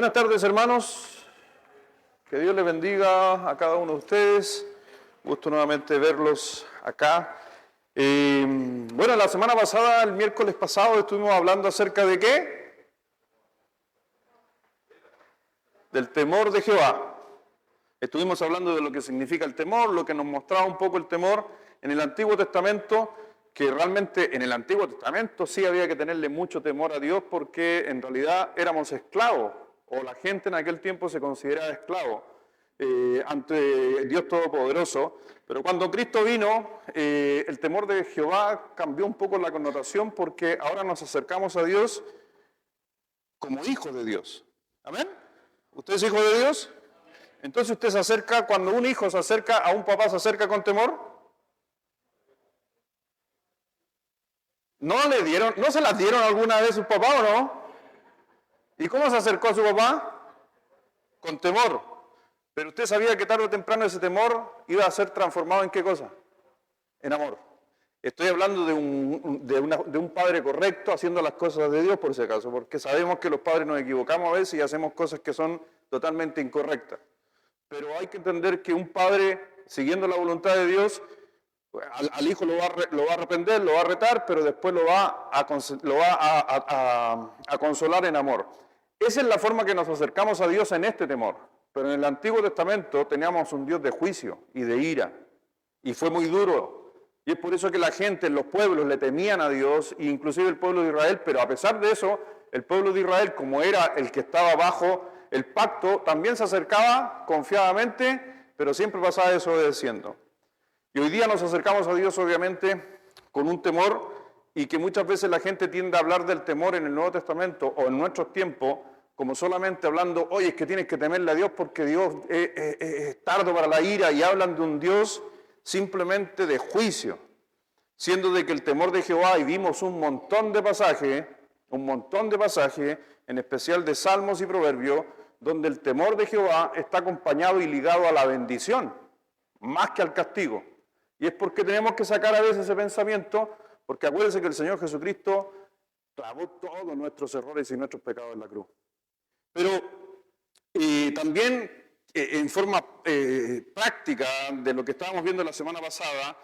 Buenas tardes, hermanos. Que Dios les bendiga a cada uno de ustedes. Gusto nuevamente verlos acá. Bueno, la semana pasada, el miércoles pasado, estuvimos hablando acerca de ¿qué? Del temor de Jehová. Estuvimos hablando de lo que significa el temor, lo que nos mostraba un poco el temor en el Antiguo Testamento, que realmente en el Antiguo Testamento sí había que tenerle mucho temor a Dios porque en realidad éramos esclavos, o la gente en aquel tiempo se consideraba esclavo ante Dios Todopoderoso. Pero cuando Cristo vino, el temor de Jehová cambió un poco la connotación porque ahora nos acercamos a Dios como hijos de Dios. ¿Amén? ¿Usted es hijo de Dios? Entonces usted se acerca, cuando un hijo se acerca a un papá, ¿se acerca con temor? ¿No se las dieron alguna vez sus papás o no? ¿Y cómo se acercó a su papá? Con temor. Pero usted sabía que tarde o temprano ese temor iba a ser transformado ¿en qué cosa? En amor. Estoy hablando de un padre correcto haciendo las cosas de Dios por si acaso, porque sabemos que los padres nos equivocamos a veces y hacemos cosas que son totalmente incorrectas. Pero hay que entender que un padre, siguiendo la voluntad de Dios, al hijo lo va a arrepentir, lo va a retar, pero después lo va a consolar en amor. Esa es la forma que nos acercamos a Dios en este temor. Pero en el Antiguo Testamento teníamos un Dios de juicio y de ira. Y fue muy duro. Y es por eso que la gente, los pueblos, le temían a Dios, inclusive el pueblo de Israel. Pero a pesar de eso, el pueblo de Israel, como era el que estaba bajo el pacto, también se acercaba confiadamente, pero siempre pasaba desobedeciendo. Y hoy día nos acercamos a Dios, obviamente, con un temor, y que muchas veces la gente tiende a hablar del temor en el Nuevo Testamento o en nuestros tiempos, como solamente hablando, oye, es que tienes que temerle a Dios porque Dios es tardo para la ira, y hablan de un Dios simplemente de juicio, siendo de que el temor de Jehová, y vimos un montón de pasajes, en especial de Salmos y Proverbios, donde el temor de Jehová está acompañado y ligado a la bendición, más que al castigo. Y es porque tenemos que sacar a veces ese pensamiento, porque acuérdense que el Señor Jesucristo clavó todos nuestros errores y nuestros pecados en la cruz. Pero también en forma práctica de lo que estábamos viendo la semana pasada,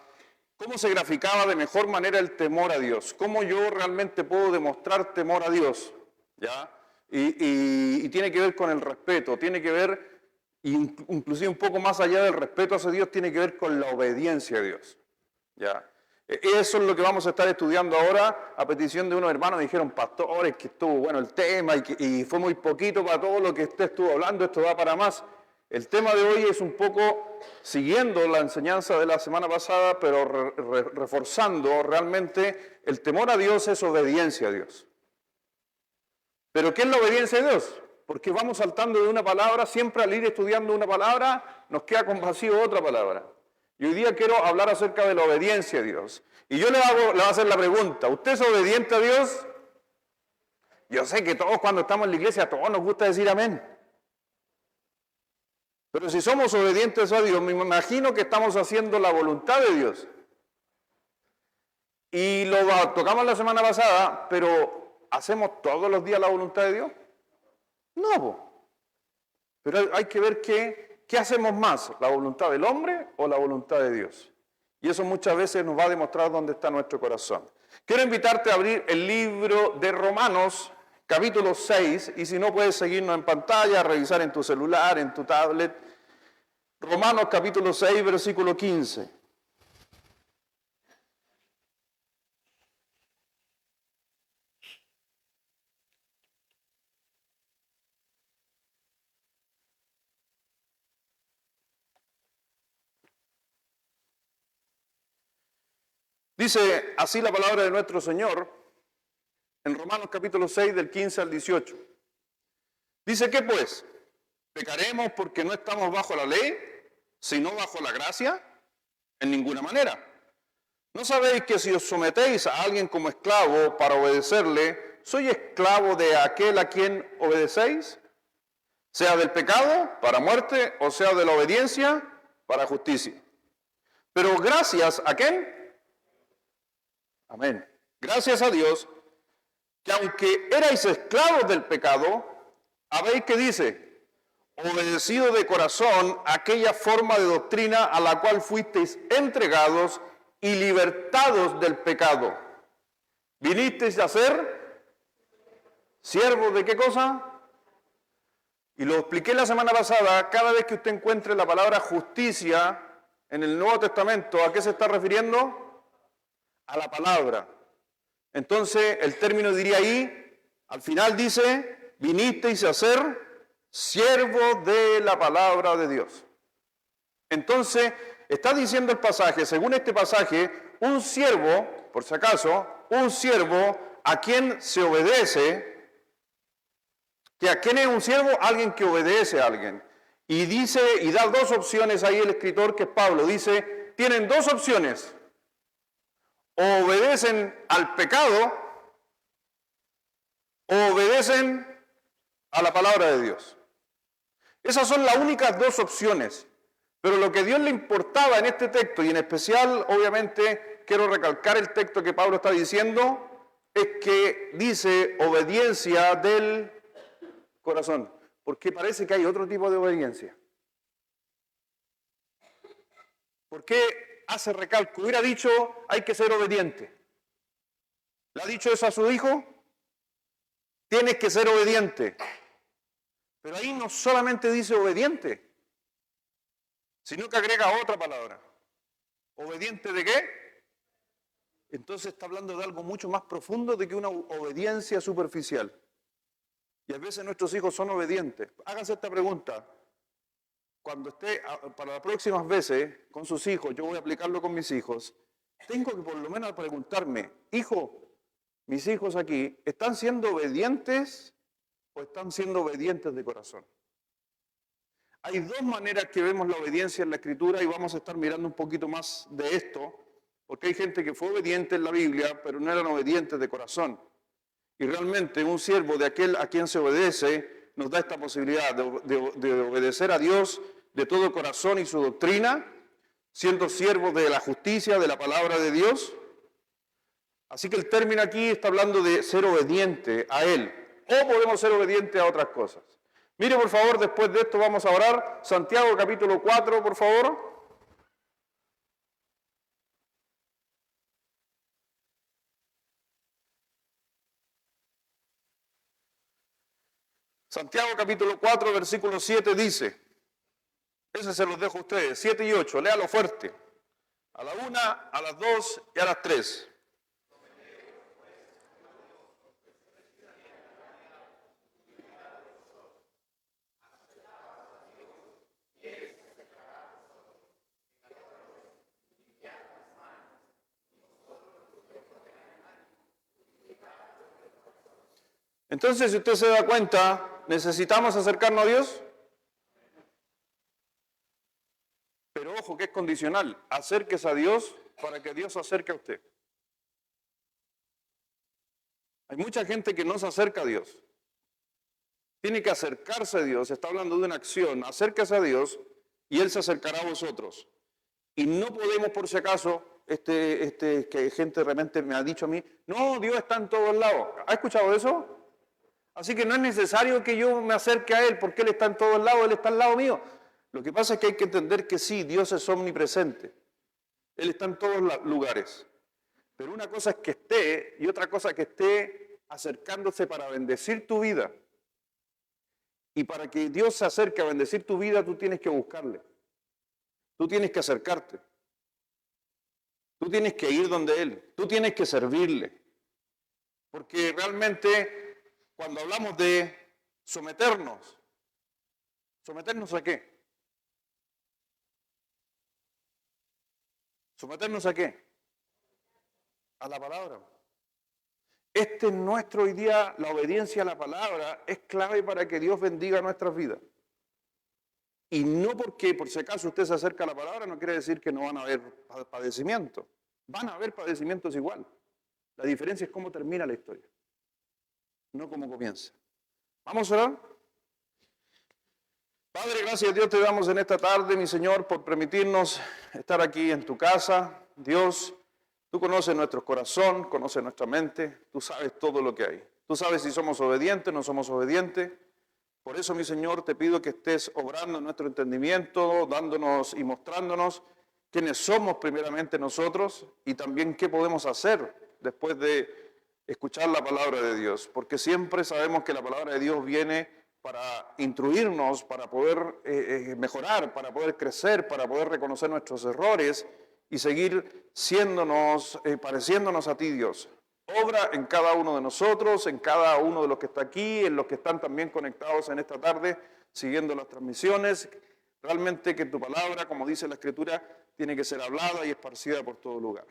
cómo se graficaba de mejor manera el temor a Dios, cómo yo realmente puedo demostrar temor a Dios, ¿ya? Y tiene que ver con el respeto, tiene que ver, inclusive un poco más allá del respeto hacia Dios, tiene que ver con la obediencia a Dios, ¿ya? Eso es lo que vamos a estar estudiando ahora, a petición de unos hermanos. Dijeron, pastores, que estuvo bueno el tema y fue muy poquito para todo lo que usted estuvo hablando, esto da para más. El tema de hoy es un poco siguiendo la enseñanza de la semana pasada, pero reforzando realmente el temor a Dios es obediencia a Dios. ¿Pero qué es la obediencia a Dios? Porque vamos saltando de una palabra, siempre al ir estudiando una palabra, nos queda con vacío otra palabra. Y hoy día quiero hablar acerca de la obediencia a Dios. Y yo le voy a hacer la pregunta, ¿usted es obediente a Dios? Yo sé que todos cuando estamos en la iglesia, a todos nos gusta decir amén. Pero si somos obedientes a Dios, me imagino que estamos haciendo la voluntad de Dios. Y lo tocamos la semana pasada, pero ¿hacemos todos los días la voluntad de Dios? No. Pero hay que ver ¿qué hacemos más? ¿La voluntad del hombre o la voluntad de Dios? Y eso muchas veces nos va a demostrar dónde está nuestro corazón. Quiero invitarte a abrir el libro de Romanos, capítulo 6, y si no puedes seguirnos en pantalla, revisar en tu celular, en tu tablet. Romanos capítulo 6, versículo 15. Dice así la palabra de nuestro Señor en Romanos capítulo 6 del 15 al 18. Dice, ¿qué pues? ¿Pecaremos porque no estamos bajo la ley, sino bajo la gracia? En ninguna manera. ¿No sabéis que si os sometéis a alguien como esclavo para obedecerle, soy esclavo de aquel a quien obedecéis? Sea del pecado para muerte o sea de la obediencia para justicia. Pero gracias a ¿quién? Amén. Gracias a Dios, que aunque erais esclavos del pecado, Habéis, ¿qué dice? Obedecido de corazón aquella forma de doctrina a la cual fuisteis entregados y libertados del pecado. ¿Vinisteis a ser siervos de qué cosa? Y lo expliqué la semana pasada, cada vez que usted encuentre la palabra justicia en el Nuevo Testamento, ¿a qué se está refiriendo? A la palabra. Entonces, el término diría ahí, al final dice, vinisteis a ser siervos de la palabra de Dios. Entonces, está diciendo el pasaje, según este pasaje, un siervo, por si acaso, un siervo a quien se obedece. ¿Que a quién es un siervo? Alguien que obedece a alguien. Y dice, y da dos opciones ahí el escritor, que es Pablo, dice, tienen dos opciones. O obedecen al pecado, o obedecen a la palabra de Dios. Esas son las únicas dos opciones. Pero lo que a Dios le importaba en este texto, y en especial, obviamente, quiero recalcar el texto que Pablo está diciendo, es que dice obediencia del corazón, porque parece que hay otro tipo de obediencia. ¿Por qué hace recalco? Hubiera dicho, hay que ser obediente. ¿Le ha dicho eso a su hijo? Tienes que ser obediente. Pero ahí no solamente dice obediente, sino que agrega otra palabra. ¿Obediente de qué? Entonces está hablando de algo mucho más profundo de que una obediencia superficial. Y a veces nuestros hijos son obedientes. Háganse esta pregunta. Cuando esté, para las próximas veces, con sus hijos, yo voy a aplicarlo con mis hijos, tengo que por lo menos preguntarme, hijo, mis hijos aquí, ¿están siendo obedientes o están siendo obedientes de corazón? Hay dos maneras que vemos la obediencia en la Escritura y vamos a estar mirando un poquito más de esto, porque hay gente que fue obediente en la Biblia, pero no eran obedientes de corazón. Y realmente un siervo de aquel a quien se obedece nos da esta posibilidad de obedecer a Dios de todo corazón y su doctrina, siendo siervos de la justicia, de la palabra de Dios. Así que el término aquí está hablando de ser obediente a Él, o podemos ser obedientes a otras cosas. Mire, por favor, después de esto vamos a orar. Santiago capítulo 4, por favor. Santiago capítulo 4, versículo 7 dice, ese se los dejo a ustedes, 7 y 8, léalo fuerte, a la 1, a las 2 y a las 3. Entonces, si usted se da cuenta, ¿necesitamos acercarnos a Dios? Pero ojo, que es condicional. Acérquese a Dios para que Dios se acerque a usted. Hay mucha gente que no se acerca a Dios. Tiene que acercarse a Dios. Está hablando de una acción. Acérquese a Dios y Él se acercará a vosotros. Y no podemos, por si acaso, que gente realmente me ha dicho a mí, no, Dios está en todos lados. ¿Ha escuchado eso? Así que no es necesario que yo me acerque a Él porque Él está en todos lados, Él está al lado mío. Lo que pasa es que hay que entender que sí, Dios es omnipresente. Él está en todos los lugares. Pero una cosa es que esté y otra cosa es que esté acercándose para bendecir tu vida. Y para que Dios se acerque a bendecir tu vida, tú tienes que buscarle. Tú tienes que acercarte. Tú tienes que ir donde Él. Tú tienes que servirle. Porque realmente, cuando hablamos de someternos, ¿someternos a qué? ¿Someternos a qué? A la palabra. Este es nuestro hoy día, la obediencia a la palabra es clave para que Dios bendiga nuestras vidas. Y no porque, por si acaso usted se acerca a la palabra, no quiere decir que no van a haber padecimientos. Van a haber padecimientos igual. La diferencia es cómo termina la historia, no cómo comienza. ¿Vamos a orar? Padre, gracias a Dios te damos en esta tarde, mi Señor, por permitirnos estar aquí en tu casa. Dios, tú conoces nuestro corazón, conoces nuestra mente, tú sabes todo lo que hay. Tú sabes si somos obedientes, no somos obedientes. Por eso, mi Señor, te pido que estés obrando en nuestro entendimiento, dándonos y mostrándonos quiénes somos primeramente nosotros y también qué podemos hacer después de escuchar la palabra de Dios. Porque siempre sabemos que la palabra de Dios viene para instruirnos, para poder mejorar, para poder crecer, para poder reconocer nuestros errores y seguir pareciéndonos a ti, Dios. Obra en cada uno de nosotros, en cada uno de los que está aquí, en los que están también conectados en esta tarde, siguiendo las transmisiones. Realmente que tu palabra, como dice la Escritura, tiene que ser hablada y esparcida por todo lugar.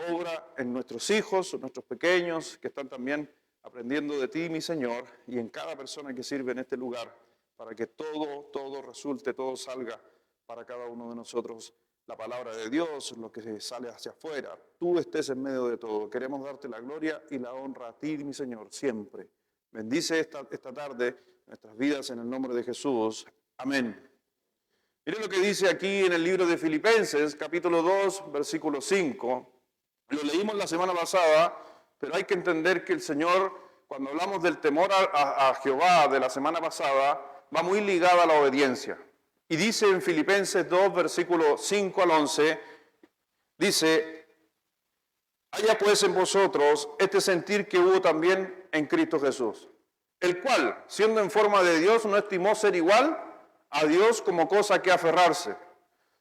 Obra en nuestros hijos, en nuestros pequeños, que están también aprendiendo de ti, mi Señor, y en cada persona que sirve en este lugar, para que todo resulte, todo salga para cada uno de nosotros. La palabra de Dios, lo que sale hacia afuera, tú estés en medio de todo. Queremos darte la gloria y la honra a ti, mi Señor, siempre. Bendice esta tarde nuestras vidas en el nombre de Jesús. Amén. Mire lo que dice aquí en el libro de Filipenses, capítulo 2, versículo 5. Lo leímos la semana pasada, pero hay que entender que el Señor, cuando hablamos del temor a Jehová de la semana pasada, va muy ligado a la obediencia. Y dice en Filipenses 2, versículos 5 al 11, dice, haya pues en vosotros este sentir que hubo también en Cristo Jesús, el cual, siendo en forma de Dios, no estimó ser igual a Dios como cosa que aferrarse,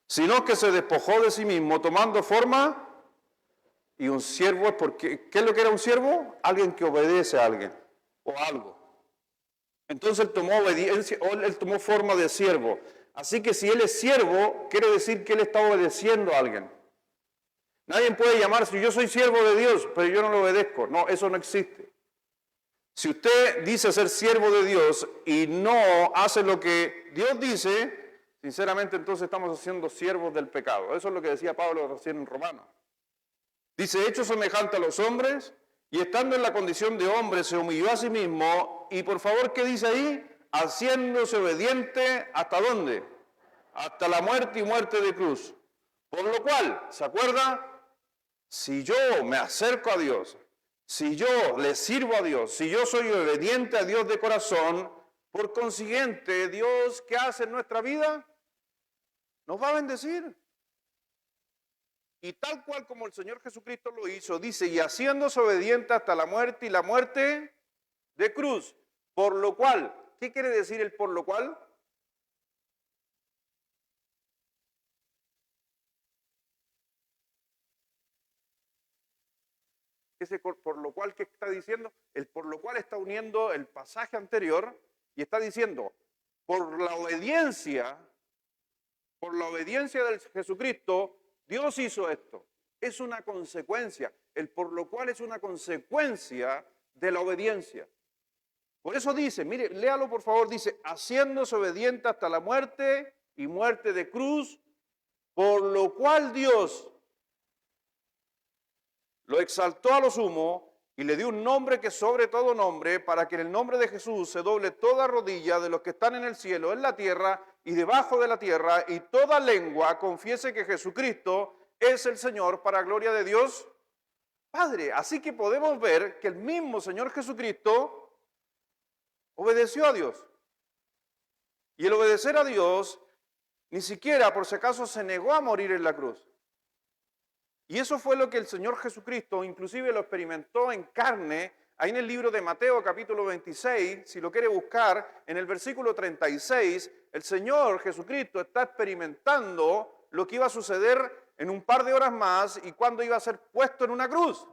sino que se despojó de sí mismo, tomando forma, y un siervo es porque, ¿qué es lo que era un siervo? Alguien que obedece a alguien o algo. Entonces él tomó obediencia, o él tomó forma de siervo. Así que si él es siervo, quiere decir que él está obedeciendo a alguien. Nadie puede llamarse, yo soy siervo de Dios, pero yo no lo obedezco. No, eso no existe. Si usted dice ser siervo de Dios y no hace lo que Dios dice, sinceramente entonces estamos haciendo siervos del pecado. Eso es lo que decía Pablo recién en Romanos. Dice, hecho semejante a los hombres, y estando en la condición de hombre, se humilló a sí mismo, y por favor, ¿qué dice ahí? Haciéndose obediente, ¿hasta dónde? Hasta la muerte y muerte de cruz. Por lo cual, ¿se acuerda? Si yo me acerco a Dios, si yo le sirvo a Dios, si yo soy obediente a Dios de corazón, por consiguiente, Dios, ¿qué hace en nuestra vida? Nos va a bendecir. Y tal cual como el Señor Jesucristo lo hizo, dice, y haciéndose obediente hasta la muerte y la muerte de cruz. Por lo cual, ¿qué quiere decir el por lo cual? Ese por lo cual, ¿qué está diciendo? El por lo cual está uniendo el pasaje anterior y está diciendo, por la obediencia de Jesucristo, Dios hizo esto. Es una consecuencia. El por lo cual es una consecuencia de la obediencia. Por eso dice, mire, léalo por favor, dice, haciéndose obediente hasta la muerte y muerte de cruz, por lo cual Dios lo exaltó a lo sumo y le dio un nombre que sobre todo nombre, para que en el nombre de Jesús se doble toda rodilla de los que están en el cielo, en la tierra y debajo de la tierra, y toda lengua confiese que Jesucristo es el Señor, para gloria de Dios Padre. Así que podemos ver que el mismo Señor Jesucristo obedeció a Dios. Y el obedecer a Dios, ni siquiera por si acaso se negó a morir en la cruz. Y eso fue lo que el Señor Jesucristo inclusive lo experimentó en carne, ahí en el libro de Mateo capítulo 26, si lo quiere buscar, en el versículo 36, el Señor Jesucristo está experimentando lo que iba a suceder en un par de horas más y cuando iba a ser puesto en una cruz.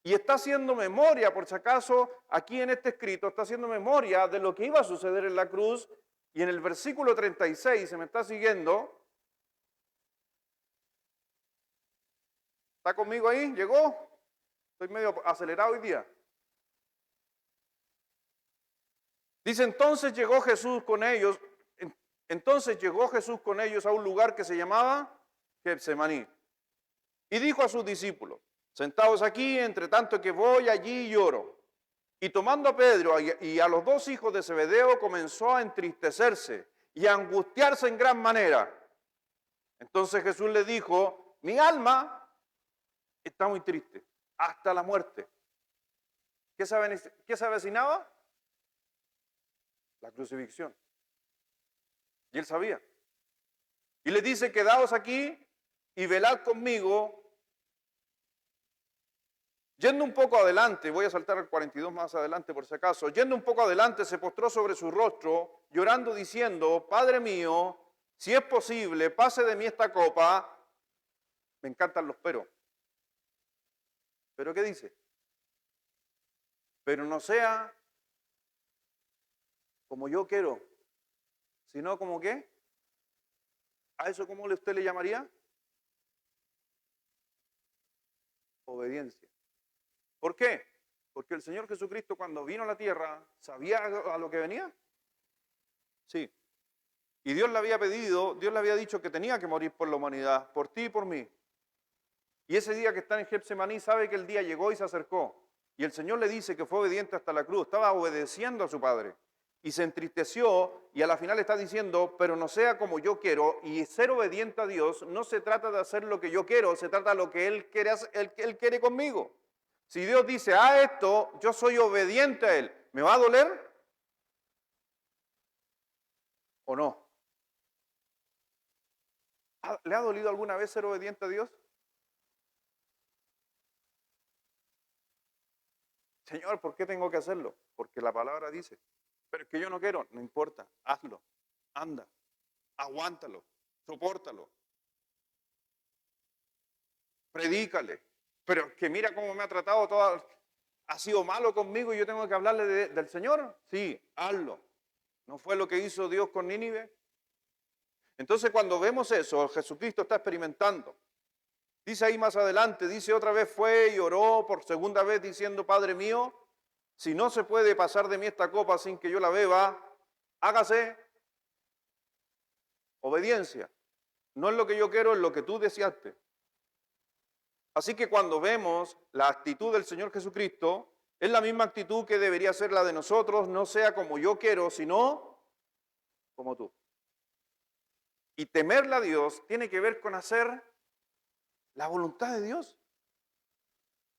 Y está haciendo memoria, por si acaso, aquí en este escrito, está haciendo memoria de lo que iba a suceder en la cruz. Y en el versículo 36, se me está siguiendo. ¿Está conmigo ahí? ¿Llegó? Estoy medio acelerado hoy día. Dice, entonces llegó Jesús con ellos a un lugar que se llamaba Getsemaní. Y dijo a sus discípulos, sentados aquí, entre tanto que voy allí y oro. Y tomando a Pedro y a los dos hijos de Zebedeo, comenzó a entristecerse y a angustiarse en gran manera. Entonces Jesús le dijo, mi alma está muy triste, hasta la muerte. ¿Qué se avecinaba? la crucifixión. Y él sabía. Y le dice, quedaos aquí y velad conmigo. Yendo un poco adelante, voy a saltar al 42 más adelante por si acaso, yendo un poco adelante se postró sobre su rostro, llorando diciendo, Padre mío, si es posible, pase de mí esta copa. Me encantan los pero. ¿Pero qué dice? Pero no sea como yo quiero, sino como qué. ¿A eso cómo usted le llamaría? Obediencia. ¿Por qué? Porque el Señor Jesucristo cuando vino a la tierra, ¿sabía a lo que venía? Sí. Y Dios le había pedido, Dios le había dicho que tenía que morir por la humanidad, por ti y por mí. Y ese día que está en Getsemaní sabe que el día llegó y se acercó. Y el Señor le dice que fue obediente hasta la cruz, estaba obedeciendo a su Padre. Y se entristeció y a la final está diciendo, pero no sea como yo quiero. Y ser obediente a Dios no se trata de hacer lo que yo quiero, se trata de lo que Él quiere, Él quiere conmigo. Si Dios dice, esto, yo soy obediente a Él, ¿me va a doler? ¿O no? ¿Le ha dolido alguna vez ser obediente a Dios? Señor, ¿por qué tengo que hacerlo? Porque la palabra dice. Pero es que yo no quiero, no importa, hazlo, anda, aguántalo, sopórtalo, predícale. Pero es que mira cómo me ha tratado ha sido malo conmigo y yo tengo que hablarle del Señor. Sí, hazlo. ¿No fue lo que hizo Dios con Nínive? Entonces cuando vemos eso, Jesucristo está experimentando. Dice ahí más adelante, dice otra vez fue y oró por segunda vez diciendo, Padre mío, si no se puede pasar de mí esta copa sin que yo la beba, hágase obediencia. No es lo que yo quiero, es lo que tú deseaste. Así que cuando vemos la actitud del Señor Jesucristo, es la misma actitud que debería ser la de nosotros, no sea como yo quiero, sino como tú. Y temerle a Dios tiene que ver con hacer la voluntad de Dios.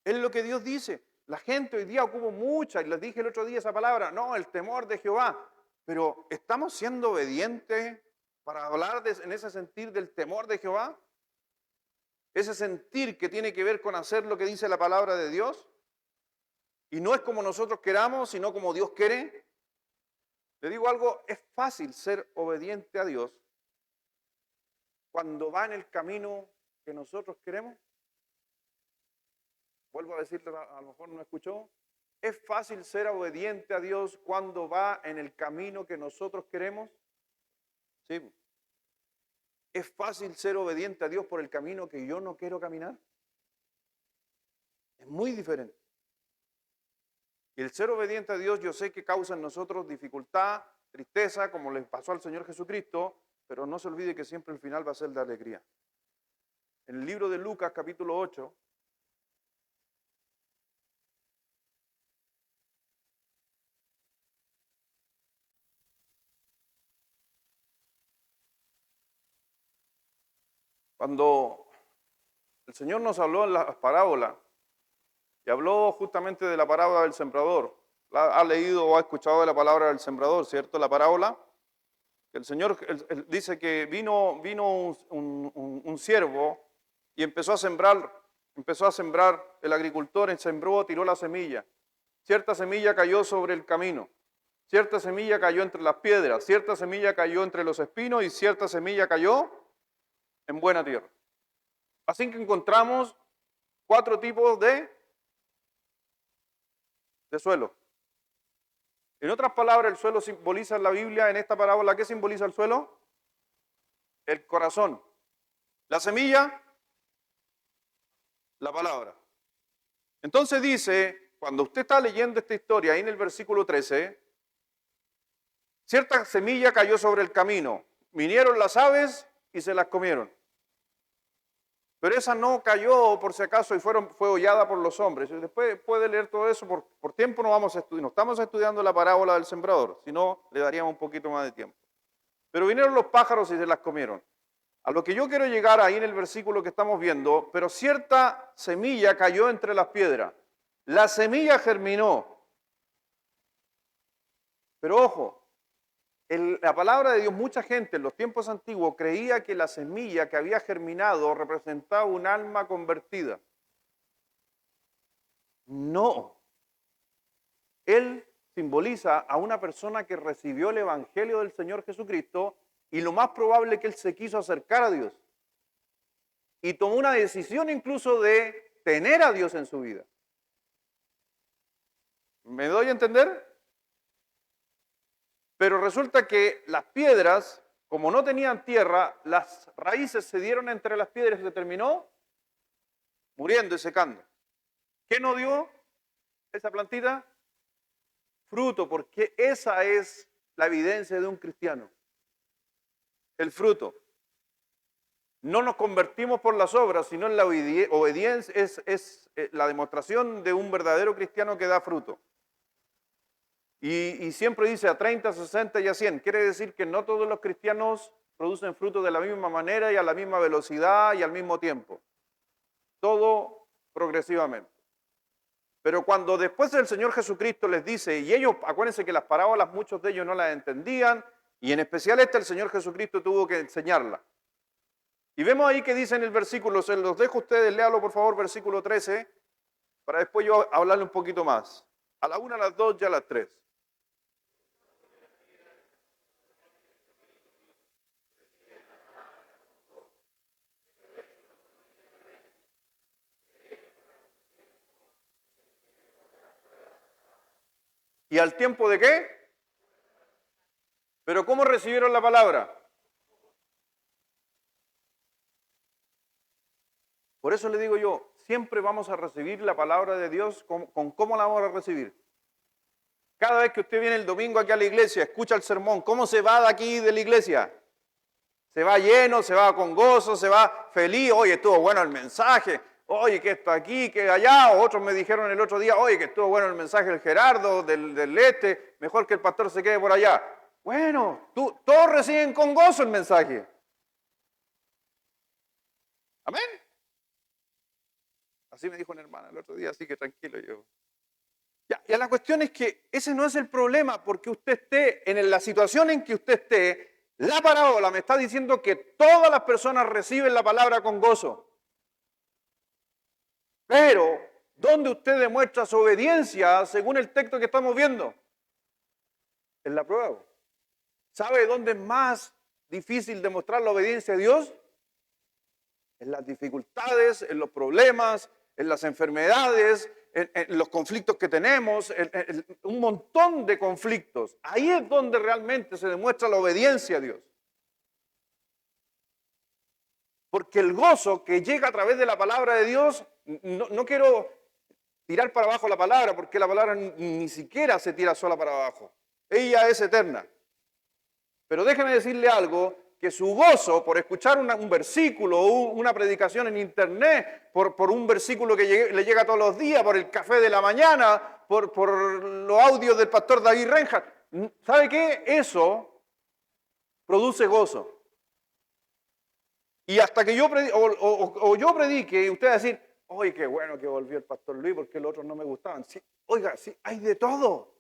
Es lo que Dios dice. La gente hoy día ocupa mucha, y les dije el otro día esa palabra, no, el temor de Jehová. Pero ¿estamos siendo obedientes para hablar en ese sentir del temor de Jehová? Ese sentir que tiene que ver con hacer lo que dice la palabra de Dios. Y no es como nosotros queramos, sino como Dios quiere. Le digo algo, es fácil ser obediente a Dios cuando va en el camino que nosotros queremos. Vuelvo a decirle, a lo mejor no escuchó. ¿Es fácil ser obediente a Dios cuando va en el camino que nosotros queremos? Sí. ¿Es fácil ser obediente a Dios por el camino que yo no quiero caminar? Es muy diferente. Y el ser obediente a Dios yo sé que causa en nosotros dificultad, tristeza, como les pasó al Señor Jesucristo, pero no se olvide que siempre el final va a ser de alegría. En el libro de Lucas, capítulo 8, cuando el Señor nos habló en las parábolas, y habló justamente de la parábola del sembrador. Ha leído o ha escuchado de la palabra del sembrador, ¿cierto? La parábola. El Señor dice que vino un siervo y empezó a sembrar el agricultor, sembró, tiró la semilla. Cierta semilla cayó sobre el camino, cierta semilla cayó entre las piedras, cierta semilla cayó entre los espinos y cierta semilla cayó en buena tierra. Así que encontramos 4 tipos de suelo. En otras palabras, el suelo simboliza en la Biblia, en esta parábola, ¿qué simboliza el suelo? El corazón. La semilla, la palabra. Entonces dice, cuando usted está leyendo esta historia, ahí en el versículo 13, cierta semilla cayó sobre el camino, vinieron las aves y se las comieron. Pero esa no cayó por si acaso y fue hollada por los hombres. Y después puede leer todo eso, por tiempo no vamos a estudiar, no estamos estudiando la parábola del sembrador, si no le daríamos un poquito más de tiempo. Pero vinieron los pájaros y se las comieron. A lo que yo quiero llegar ahí en el versículo que estamos viendo, pero cierta semilla cayó entre las piedras. La semilla germinó. Pero ojo, La palabra de Dios, mucha gente en los tiempos antiguos creía que la semilla que había germinado representaba un alma convertida. No. Él simboliza a una persona que recibió el Evangelio del Señor Jesucristo y lo más probable es que él se quiso acercar a Dios. Y tomó una decisión incluso de tener a Dios en su vida. ¿Me doy a entender? Pero resulta que las piedras, como no tenían tierra, las raíces se dieron entre las piedras y se terminó muriendo y secando. ¿Qué no dio esa plantita? Fruto, porque esa es la evidencia de un cristiano. El fruto. No nos convertimos por las obras, sino en la obediencia, es la demostración de un verdadero cristiano que da fruto. Y siempre dice a 30, 60 y a 100. Quiere decir que no todos los cristianos producen fruto de la misma manera y a la misma velocidad y al mismo tiempo. Todo progresivamente. Pero cuando después el Señor Jesucristo les dice, y ellos, acuérdense que las parábolas muchos de ellos no las entendían, y en especial el Señor Jesucristo tuvo que enseñarla. Y vemos ahí que dice en el versículo, se los dejo a ustedes, léalo por favor, versículo 13, para después yo hablarle un poquito más. A la 1, a las 2 y a las 3. ¿Y al tiempo de qué? ¿Pero cómo recibieron la palabra? Por eso le digo yo, siempre vamos a recibir la palabra de Dios con cómo la vamos a recibir. Cada vez que usted viene el domingo aquí a la iglesia, escucha el sermón, ¿cómo se va de aquí de la iglesia? Se va lleno, se va con gozo, se va feliz. Oye, estuvo bueno el mensaje. Oye, que esto aquí, que allá. O otros me dijeron el otro día, oye, que estuvo bueno el mensaje del Gerardo, del este. Mejor que el pastor se quede por allá. Bueno, todos reciben con gozo el mensaje. Amén. Así me dijo una hermana el otro día, así que tranquilo yo. Ya, la cuestión es que ese no es el problema, porque usted esté en la situación en que usted esté. La parábola me está diciendo que todas las personas reciben la palabra con gozo. Pero, ¿dónde usted demuestra su obediencia según el texto que estamos viendo? En la prueba. ¿Sabe dónde es más difícil demostrar la obediencia a Dios? En las dificultades, en los problemas, en las enfermedades, en los conflictos que tenemos, en un montón de conflictos. Ahí es donde realmente se demuestra la obediencia a Dios. Porque el gozo que llega a través de la palabra de Dios, no quiero tirar para abajo la palabra, porque la palabra ni siquiera se tira sola para abajo. Ella es eterna. Pero déjeme decirle algo, que su gozo por escuchar un versículo o una predicación en internet, por un versículo que le llega todos los días, por el café de la mañana, por los audios del pastor David Reinhardt, ¿sabe qué? Eso produce gozo. Y hasta que yo predique, y usted va a decir, oye, qué bueno que volvió el pastor Luis porque los otros no me gustaban. Sí, oiga, sí, hay de todo.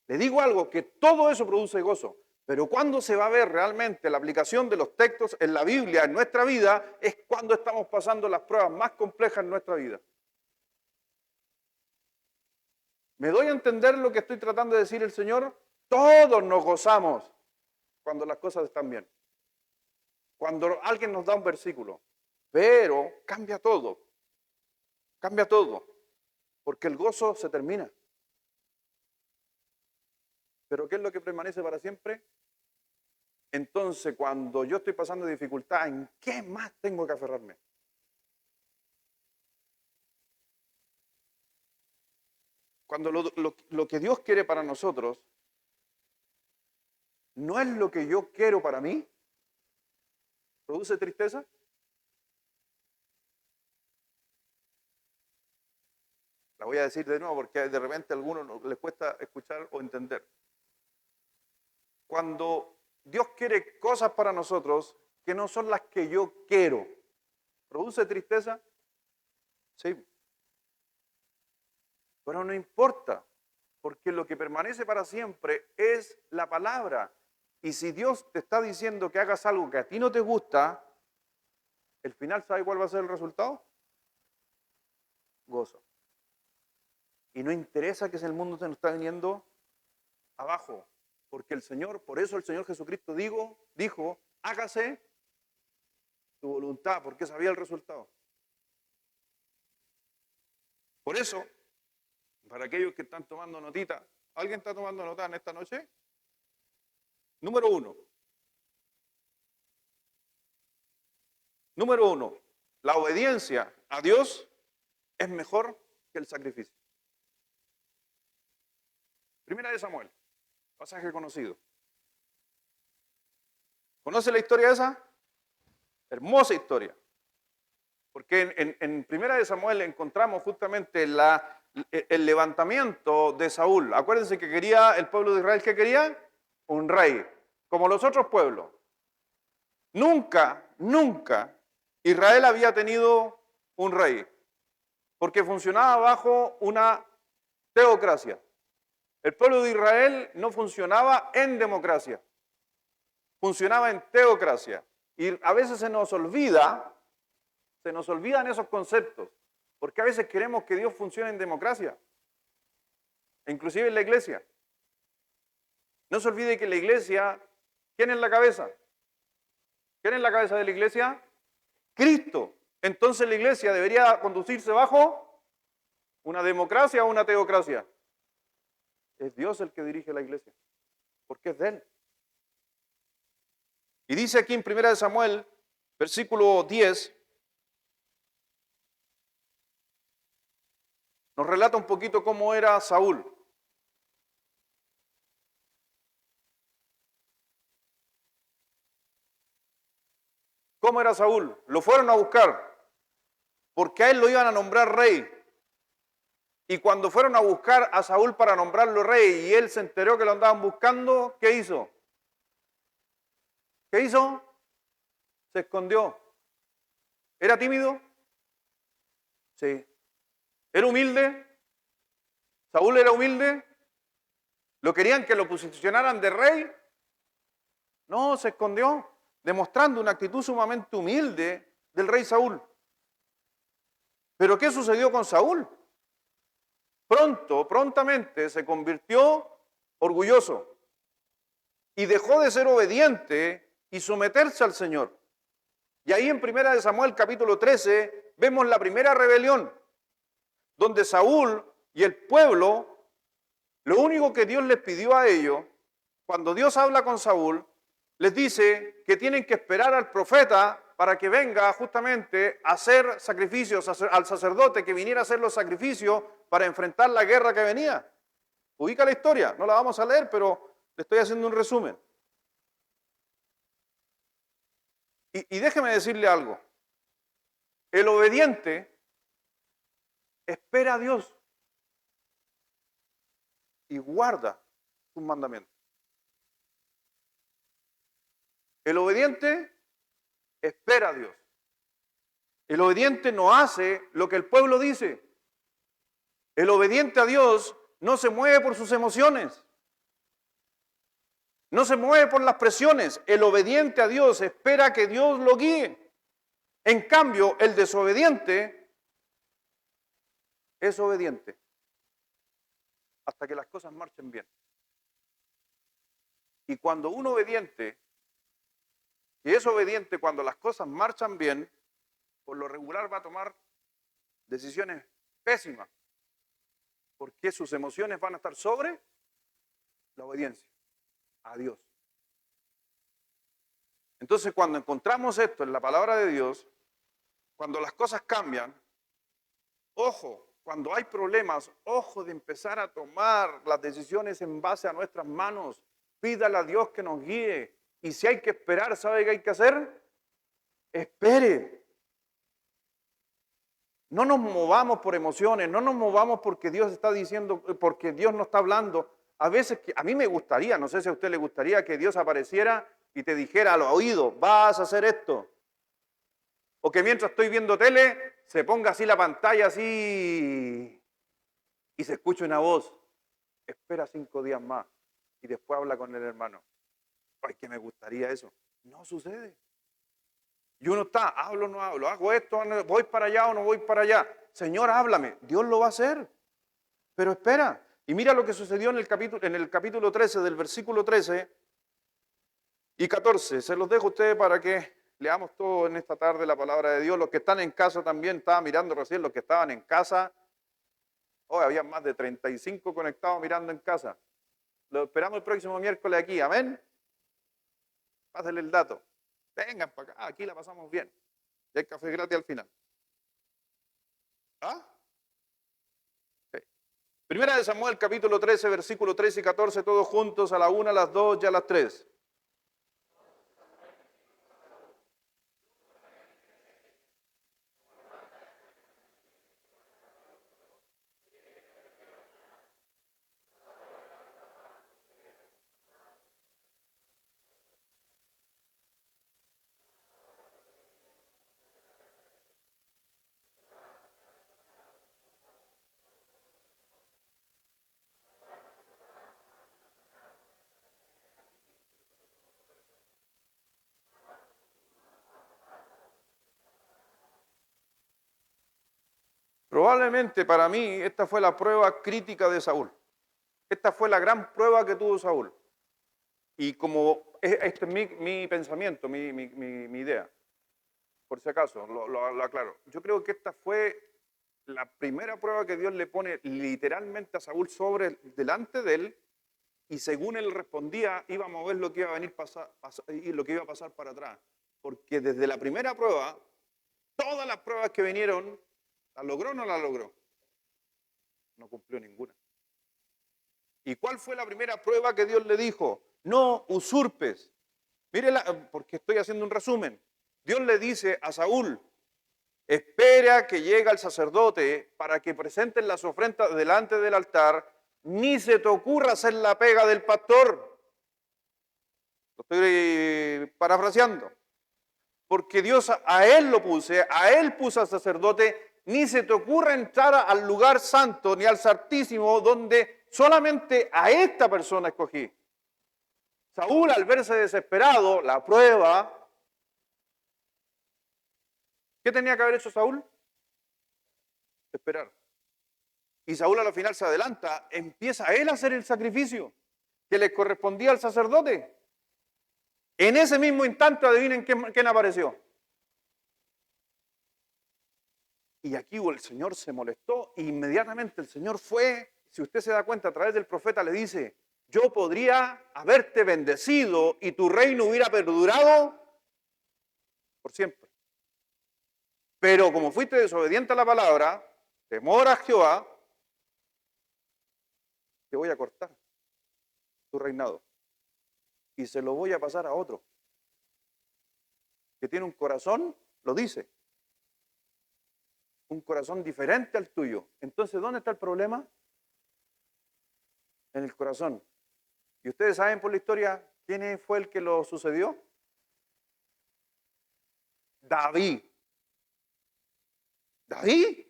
Le digo algo, que todo eso produce gozo. Pero cuando se va a ver realmente la aplicación de los textos en la Biblia, en nuestra vida, es cuando estamos pasando las pruebas más complejas en nuestra vida. ¿Me doy a entender lo que estoy tratando de decir el Señor? Todos nos gozamos cuando las cosas están bien. Cuando alguien nos da un versículo. Pero cambia todo. Cambia todo. Porque el gozo se termina. ¿Pero qué es lo que permanece para siempre? Entonces, cuando yo estoy pasando dificultad, ¿en qué más tengo que aferrarme? Cuando lo que Dios quiere para nosotros no es lo que yo quiero para mí, ¿produce tristeza? La voy a decir de nuevo porque de repente a algunos les cuesta escuchar o entender. Cuando Dios quiere cosas para nosotros que no son las que yo quiero, ¿produce tristeza? Sí. Pero no importa, porque lo que permanece para siempre es la palabra. Y si Dios te está diciendo que hagas algo que a ti no te gusta, el final, ¿sabe cuál va a ser el resultado? Gozo. Y no interesa que el mundo se nos está viniendo abajo, porque el Señor, por eso el Señor Jesucristo dijo, hágase tu voluntad, porque sabía el resultado. Por eso, para aquellos que están tomando notita, ¿alguien está tomando nota en esta noche? Número uno, la obediencia a Dios es mejor que el sacrificio. Primera de Samuel, pasaje conocido. ¿Conoce la historia esa? Hermosa historia. Porque en Primera de Samuel encontramos justamente el levantamiento de Saúl. Acuérdense que quería el pueblo de Israel, ¿qué quería? Un rey, como los otros pueblos. Nunca Israel había tenido un rey, porque funcionaba bajo una teocracia. El pueblo de Israel no funcionaba en democracia, funcionaba en teocracia. Y a veces se nos olvidan esos conceptos, porque a veces queremos que Dios funcione en democracia, inclusive en la iglesia. No se olvide que la iglesia, ¿quién es la cabeza? ¿Quién es la cabeza de la iglesia? Cristo. Entonces la iglesia debería conducirse bajo una democracia o una teocracia. Es Dios el que dirige la iglesia, porque es de Él. Y dice aquí en 1 Samuel, versículo 10, nos relata un poquito cómo era Saúl. ¿Cómo era Saúl? Lo fueron a buscar, porque a él lo iban a nombrar rey. Y cuando fueron a buscar a Saúl para nombrarlo rey y él se enteró que lo andaban buscando, ¿qué hizo? ¿Qué hizo? Se escondió. ¿Era tímido? Sí. ¿Era humilde? ¿Saúl era humilde? ¿Lo querían que lo posicionaran de rey? No, se escondió, demostrando una actitud sumamente humilde del rey Saúl. ¿Pero qué sucedió con Saúl? Prontamente se convirtió orgulloso y dejó de ser obediente y someterse al Señor. Y ahí en 1 Samuel capítulo 13 vemos la primera rebelión, donde Saúl y el pueblo, lo único que Dios les pidió a ellos, cuando Dios habla con Saúl, les dice que tienen que esperar al profeta para que venga justamente a hacer sacrificios, al sacerdote que viniera a hacer los sacrificios para enfrentar la guerra que venía. Ubica la historia, no la vamos a leer, pero le estoy haciendo un resumen. Y déjeme decirle algo. El obediente espera a Dios y guarda sus mandamientos. El obediente espera a Dios. El obediente no hace lo que el pueblo dice. El obediente a Dios no se mueve por sus emociones. No se mueve por las presiones. El obediente a Dios espera que Dios lo guíe. En cambio, el desobediente es obediente hasta que las cosas marchen bien. Y cuando un obediente, que es obediente cuando las cosas marchan bien, por lo regular va a tomar decisiones pésimas, porque sus emociones van a estar sobre la obediencia a Dios. Entonces, cuando encontramos esto en la palabra de Dios, cuando las cosas cambian, ojo, cuando hay problemas, ojo de empezar a tomar las decisiones en base a nuestras manos. Pídale a Dios que nos guíe. Y si hay que esperar, ¿sabe qué hay que hacer? Espere. No nos movamos por emociones, no nos movamos porque Dios está diciendo, porque Dios no está hablando. A veces, a mí me gustaría, no sé si a usted le gustaría que Dios apareciera y te dijera al oído, vas a hacer esto. O que mientras estoy viendo tele, se ponga así la pantalla así y se escuche una voz. espera 5 días más y después habla con el hermano. Ay, que me gustaría eso. No sucede. Y uno está, hablo o no hablo, hago esto, voy para allá o no voy para allá. Señor, háblame. Dios lo va a hacer. Pero espera. Y mira lo que sucedió en el capítulo 13, del versículo 13 y 14. Se los dejo a ustedes para que leamos todo en esta tarde la palabra de Dios. Los que están en casa también, estaba mirando recién, los que estaban en casa. Hoy había más de 35 conectados mirando en casa. Lo esperamos el próximo miércoles aquí. Amén. Pásenle el dato. Vengan para acá, aquí la pasamos bien. Y hay café gratis al final. ¿Ah? Sí. Primera de Samuel, capítulo 13, versículo 13 y 14, todos juntos, a la 1, a las 2 y a las 3. Probablemente para mí esta fue la prueba crítica de Saúl. Esta fue la gran prueba que tuvo Saúl. Y como este es mi pensamiento, mi idea, por si acaso, lo aclaro. Yo creo que esta fue la primera prueba que Dios le pone literalmente a Saúl delante de él, y según él respondía, íbamos a ver lo que iba a venir y lo que iba a pasar para atrás. Porque desde la primera prueba, todas las pruebas que vinieron, ¿la logró o no la logró? No cumplió ninguna. ¿Y cuál fue la primera prueba que Dios le dijo? No usurpes. Mírela, porque estoy haciendo un resumen. Dios le dice a Saúl, espera que llegue el sacerdote para que presenten las ofrendas delante del altar, ni se te ocurra hacer la pega del pastor. Lo estoy parafraseando. Porque Dios a él puso al sacerdote, ni se te ocurra entrar al lugar santo ni al santísimo donde solamente a esta persona escogí. Saúl, al verse desesperado, la prueba, ¿qué tenía que haber hecho Saúl? Esperar. Y Saúl al final se adelanta, empieza él a hacer el sacrificio que le correspondía al sacerdote. En ese mismo instante, adivinen quién apareció. Y aquí el Señor se molestó e inmediatamente el Señor fue, si usted se da cuenta, a través del profeta le dice, yo podría haberte bendecido y tu reino hubiera perdurado por siempre. Pero como fuiste desobediente a la palabra, temor a Jehová, te voy a cortar tu reinado y se lo voy a pasar a otro que tiene un corazón, lo dice, un corazón diferente al tuyo. Entonces, ¿dónde está el problema? En el corazón. ¿Y ustedes saben por la historia quién fue el que lo sucedió? David. ¿David?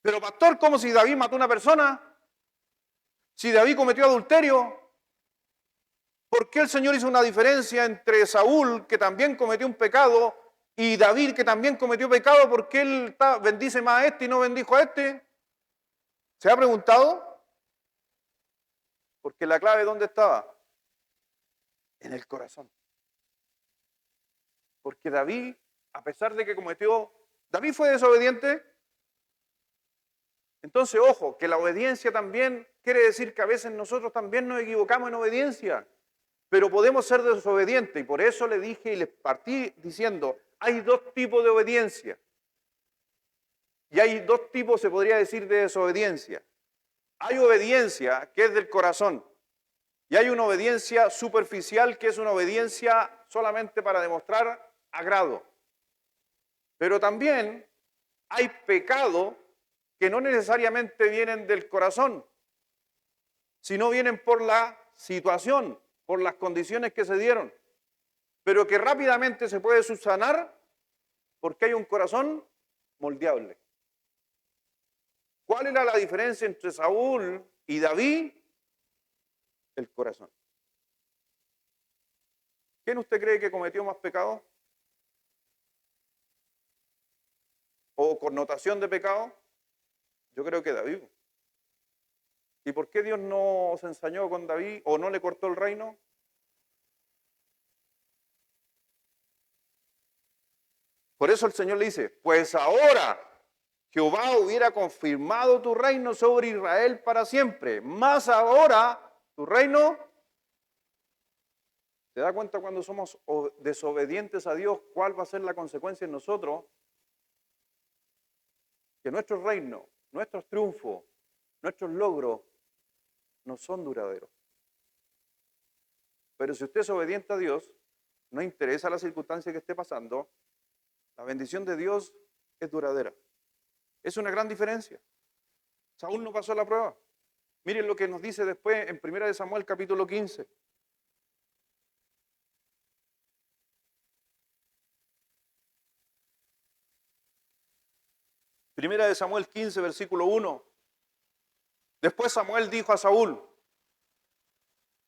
Pero pastor, ¿cómo si David mató a una persona? Si David cometió adulterio. ¿Por qué el Señor hizo una diferencia entre Saúl, que también cometió un pecado, y David, que también cometió pecado? ¿Por qué él bendice más a este y no bendijo a este? ¿Se ha preguntado? Porque la clave, ¿dónde estaba? En el corazón. Porque David, a pesar de que David fue desobediente. Entonces, ojo, que la obediencia también quiere decir que a veces nosotros también nos equivocamos en obediencia, pero podemos ser desobedientes, y por eso le dije y les partí diciendo, hay dos tipos de obediencia, y hay dos tipos, se podría decir, de desobediencia. Hay obediencia que es del corazón, y hay una obediencia superficial que es una obediencia solamente para demostrar agrado. Pero también hay pecado que no necesariamente vienen del corazón, sino vienen por la situación, por las condiciones que se dieron, pero que rápidamente se puede subsanar porque hay un corazón moldeable. ¿Cuál era la diferencia entre Saúl y David? el corazón. ¿Quién usted cree que cometió más pecado? ¿O connotación de pecado? Yo creo que David. ¿Y por qué Dios no se ensañó con David o no le cortó el reino? Por eso el Señor le dice, pues ahora Jehová hubiera confirmado tu reino sobre Israel para siempre, más ahora tu reino. ¿Se da cuenta cuando somos desobedientes a Dios cuál va a ser la consecuencia en nosotros? Que nuestro reino, nuestros triunfos, nuestros logros no son duraderos. Pero si usted es obediente a Dios, no interesa la circunstancia que esté pasando, la bendición de Dios es duradera. Es una gran diferencia. Saúl no pasó la prueba. Miren lo que nos dice después en 1 Samuel capítulo 15. Primera de Samuel 15, versículo 1. Después Samuel dijo a Saúl,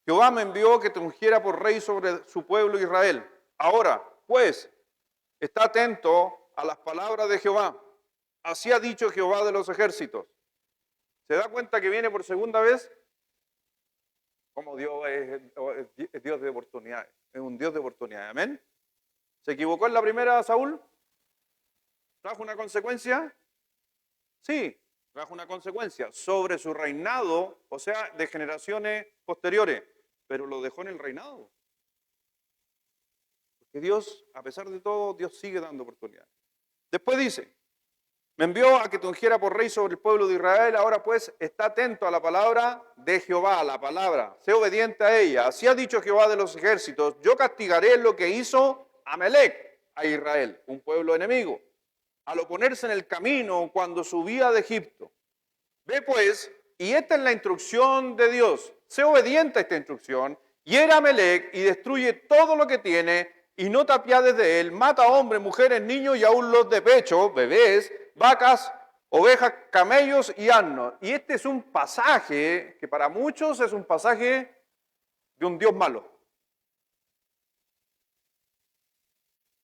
Jehová me envió que te ungiera por rey sobre su pueblo Israel. Ahora, pues, está atento a las palabras de Jehová. Así ha dicho Jehová de los ejércitos. ¿Se da cuenta que viene por segunda vez? Como Dios es Dios de oportunidades. Es un Dios de oportunidades. Amén. ¿Se equivocó en la primera Saúl? ¿Trajo una consecuencia? Sí, trajo una consecuencia sobre su reinado, o sea, de generaciones posteriores, pero lo dejó en el reinado. Porque Dios, a pesar de todo, Dios sigue dando oportunidades. Después dice, me envió a que te ungiera por rey sobre el pueblo de Israel, ahora pues está atento a la palabra de Jehová, a la palabra, sé obediente a ella. Así ha dicho Jehová de los ejércitos, yo castigaré lo que hizo Amalec a Israel, un pueblo enemigo, al oponerse en el camino cuando subía de Egipto. Ve pues, y esta es la instrucción de Dios, sé obediente a esta instrucción, hiera a Amalec y destruye todo lo que tiene, y no te apiades de él, mata a hombres, mujeres, niños y aún los de pecho, bebés, vacas, ovejas, camellos y asnos. Y este es un pasaje que para muchos es un pasaje de un Dios malo.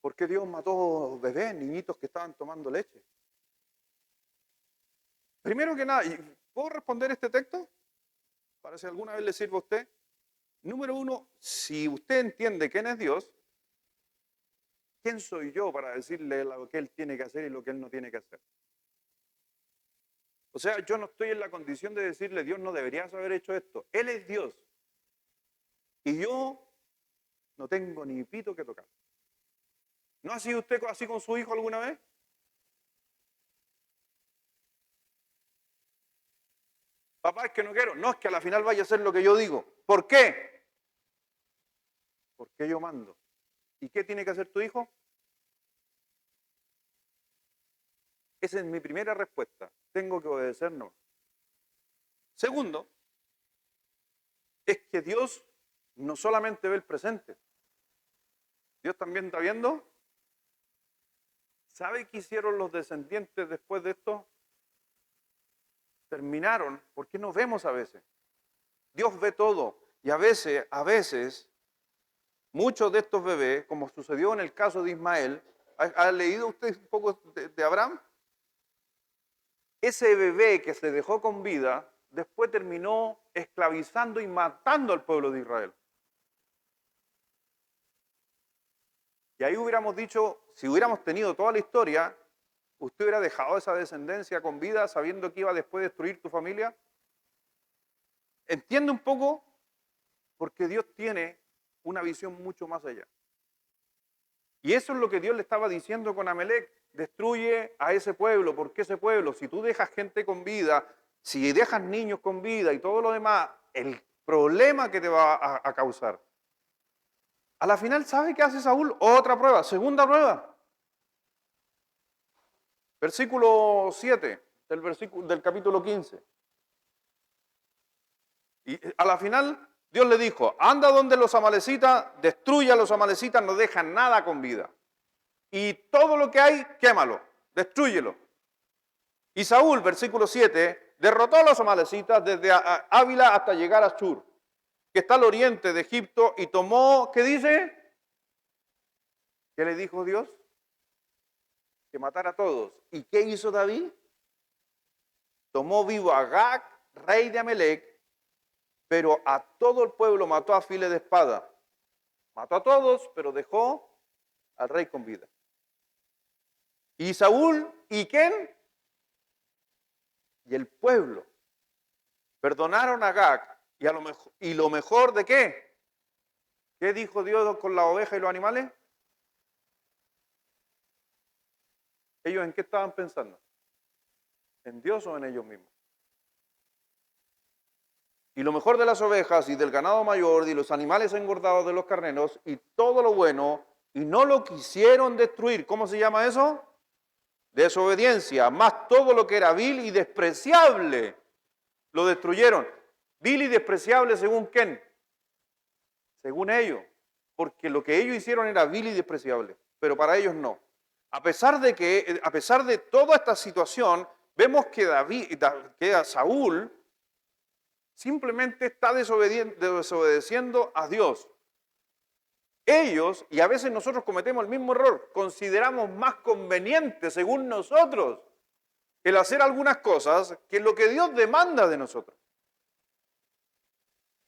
¿Por qué Dios mató bebés, niñitos que estaban tomando leche? Primero que nada, ¿puedo responder este texto? Para si alguna vez le sirve a usted. Número uno, si usted entiende quién es Dios, ¿quién soy yo para decirle lo que Él tiene que hacer y lo que Él no tiene que hacer? O sea, yo no estoy en la condición de decirle, Dios no deberías haber hecho esto. Él es Dios. Y yo no tengo ni pito que tocar. ¿No ha sido usted así con su hijo alguna vez? Papá, es que no quiero. No, es que a la final vaya a hacer lo que yo digo. ¿Por qué? Porque yo mando. ¿Y qué tiene que hacer tu hijo? Esa es mi primera respuesta. Tengo que obedecernos. Segundo, es que Dios no solamente ve el presente. Dios también está viendo. ¿Sabe qué hicieron los descendientes después de esto? Terminaron, porque no vemos a veces. Dios ve todo. Y a veces, muchos de estos bebés, como sucedió en el caso de Ismael, ¿ha leído usted un poco de Abraham? Ese bebé que se dejó con vida, después terminó esclavizando y matando al pueblo de Israel. Y ahí hubiéramos dicho, si hubiéramos tenido toda la historia, ¿usted hubiera dejado esa descendencia con vida sabiendo que iba después a destruir tu familia? Entiende un poco, porque Dios tiene una visión mucho más allá. Y eso es lo que Dios le estaba diciendo con Amalec. Destruye a ese pueblo. ¿Por qué ese pueblo? Si tú dejas gente con vida, si dejas niños con vida y todo lo demás, el problema que te va a causar. A la final, ¿sabe qué hace Saúl? Otra prueba, segunda prueba. Versículo 7 del capítulo 15. Y a la final, Dios le dijo, anda donde los amalecitas, destruye a los amalecitas, no dejan nada con vida. Y todo lo que hay, quémalo, destrúyelo. Y Saúl, versículo 7, derrotó a los amalecitas desde Ávila hasta llegar a Shur. que está al oriente de Egipto, y tomó, ¿qué dice? ¿Qué le dijo Dios? Que matara a todos. ¿Y qué hizo David? Tomó vivo a Agag, rey de Amalec, pero a todo el pueblo mató a filo de espada. Mató a todos, pero dejó al rey con vida. ¿Y Saúl? ¿Y quién? Y el pueblo. Perdonaron a Agag. ¿Y lo mejor de qué? ¿Qué dijo Dios con la oveja y los animales? ¿Ellos en qué estaban pensando? ¿En Dios o en ellos mismos? Y lo mejor de las ovejas y del ganado mayor y los animales engordados de los carneros y todo lo bueno, y no lo quisieron destruir. ¿Cómo se llama eso? Desobediencia. Más todo lo que era vil y despreciable lo destruyeron. Vil y despreciable según quién? Según ellos. Porque lo que ellos hicieron era vil y despreciable, pero para ellos no. A pesar de toda esta situación, vemos que Saúl simplemente está desobedeciendo a Dios. Ellos, y a veces nosotros cometemos el mismo error, consideramos más conveniente, según nosotros, el hacer algunas cosas que lo que Dios demanda de nosotros.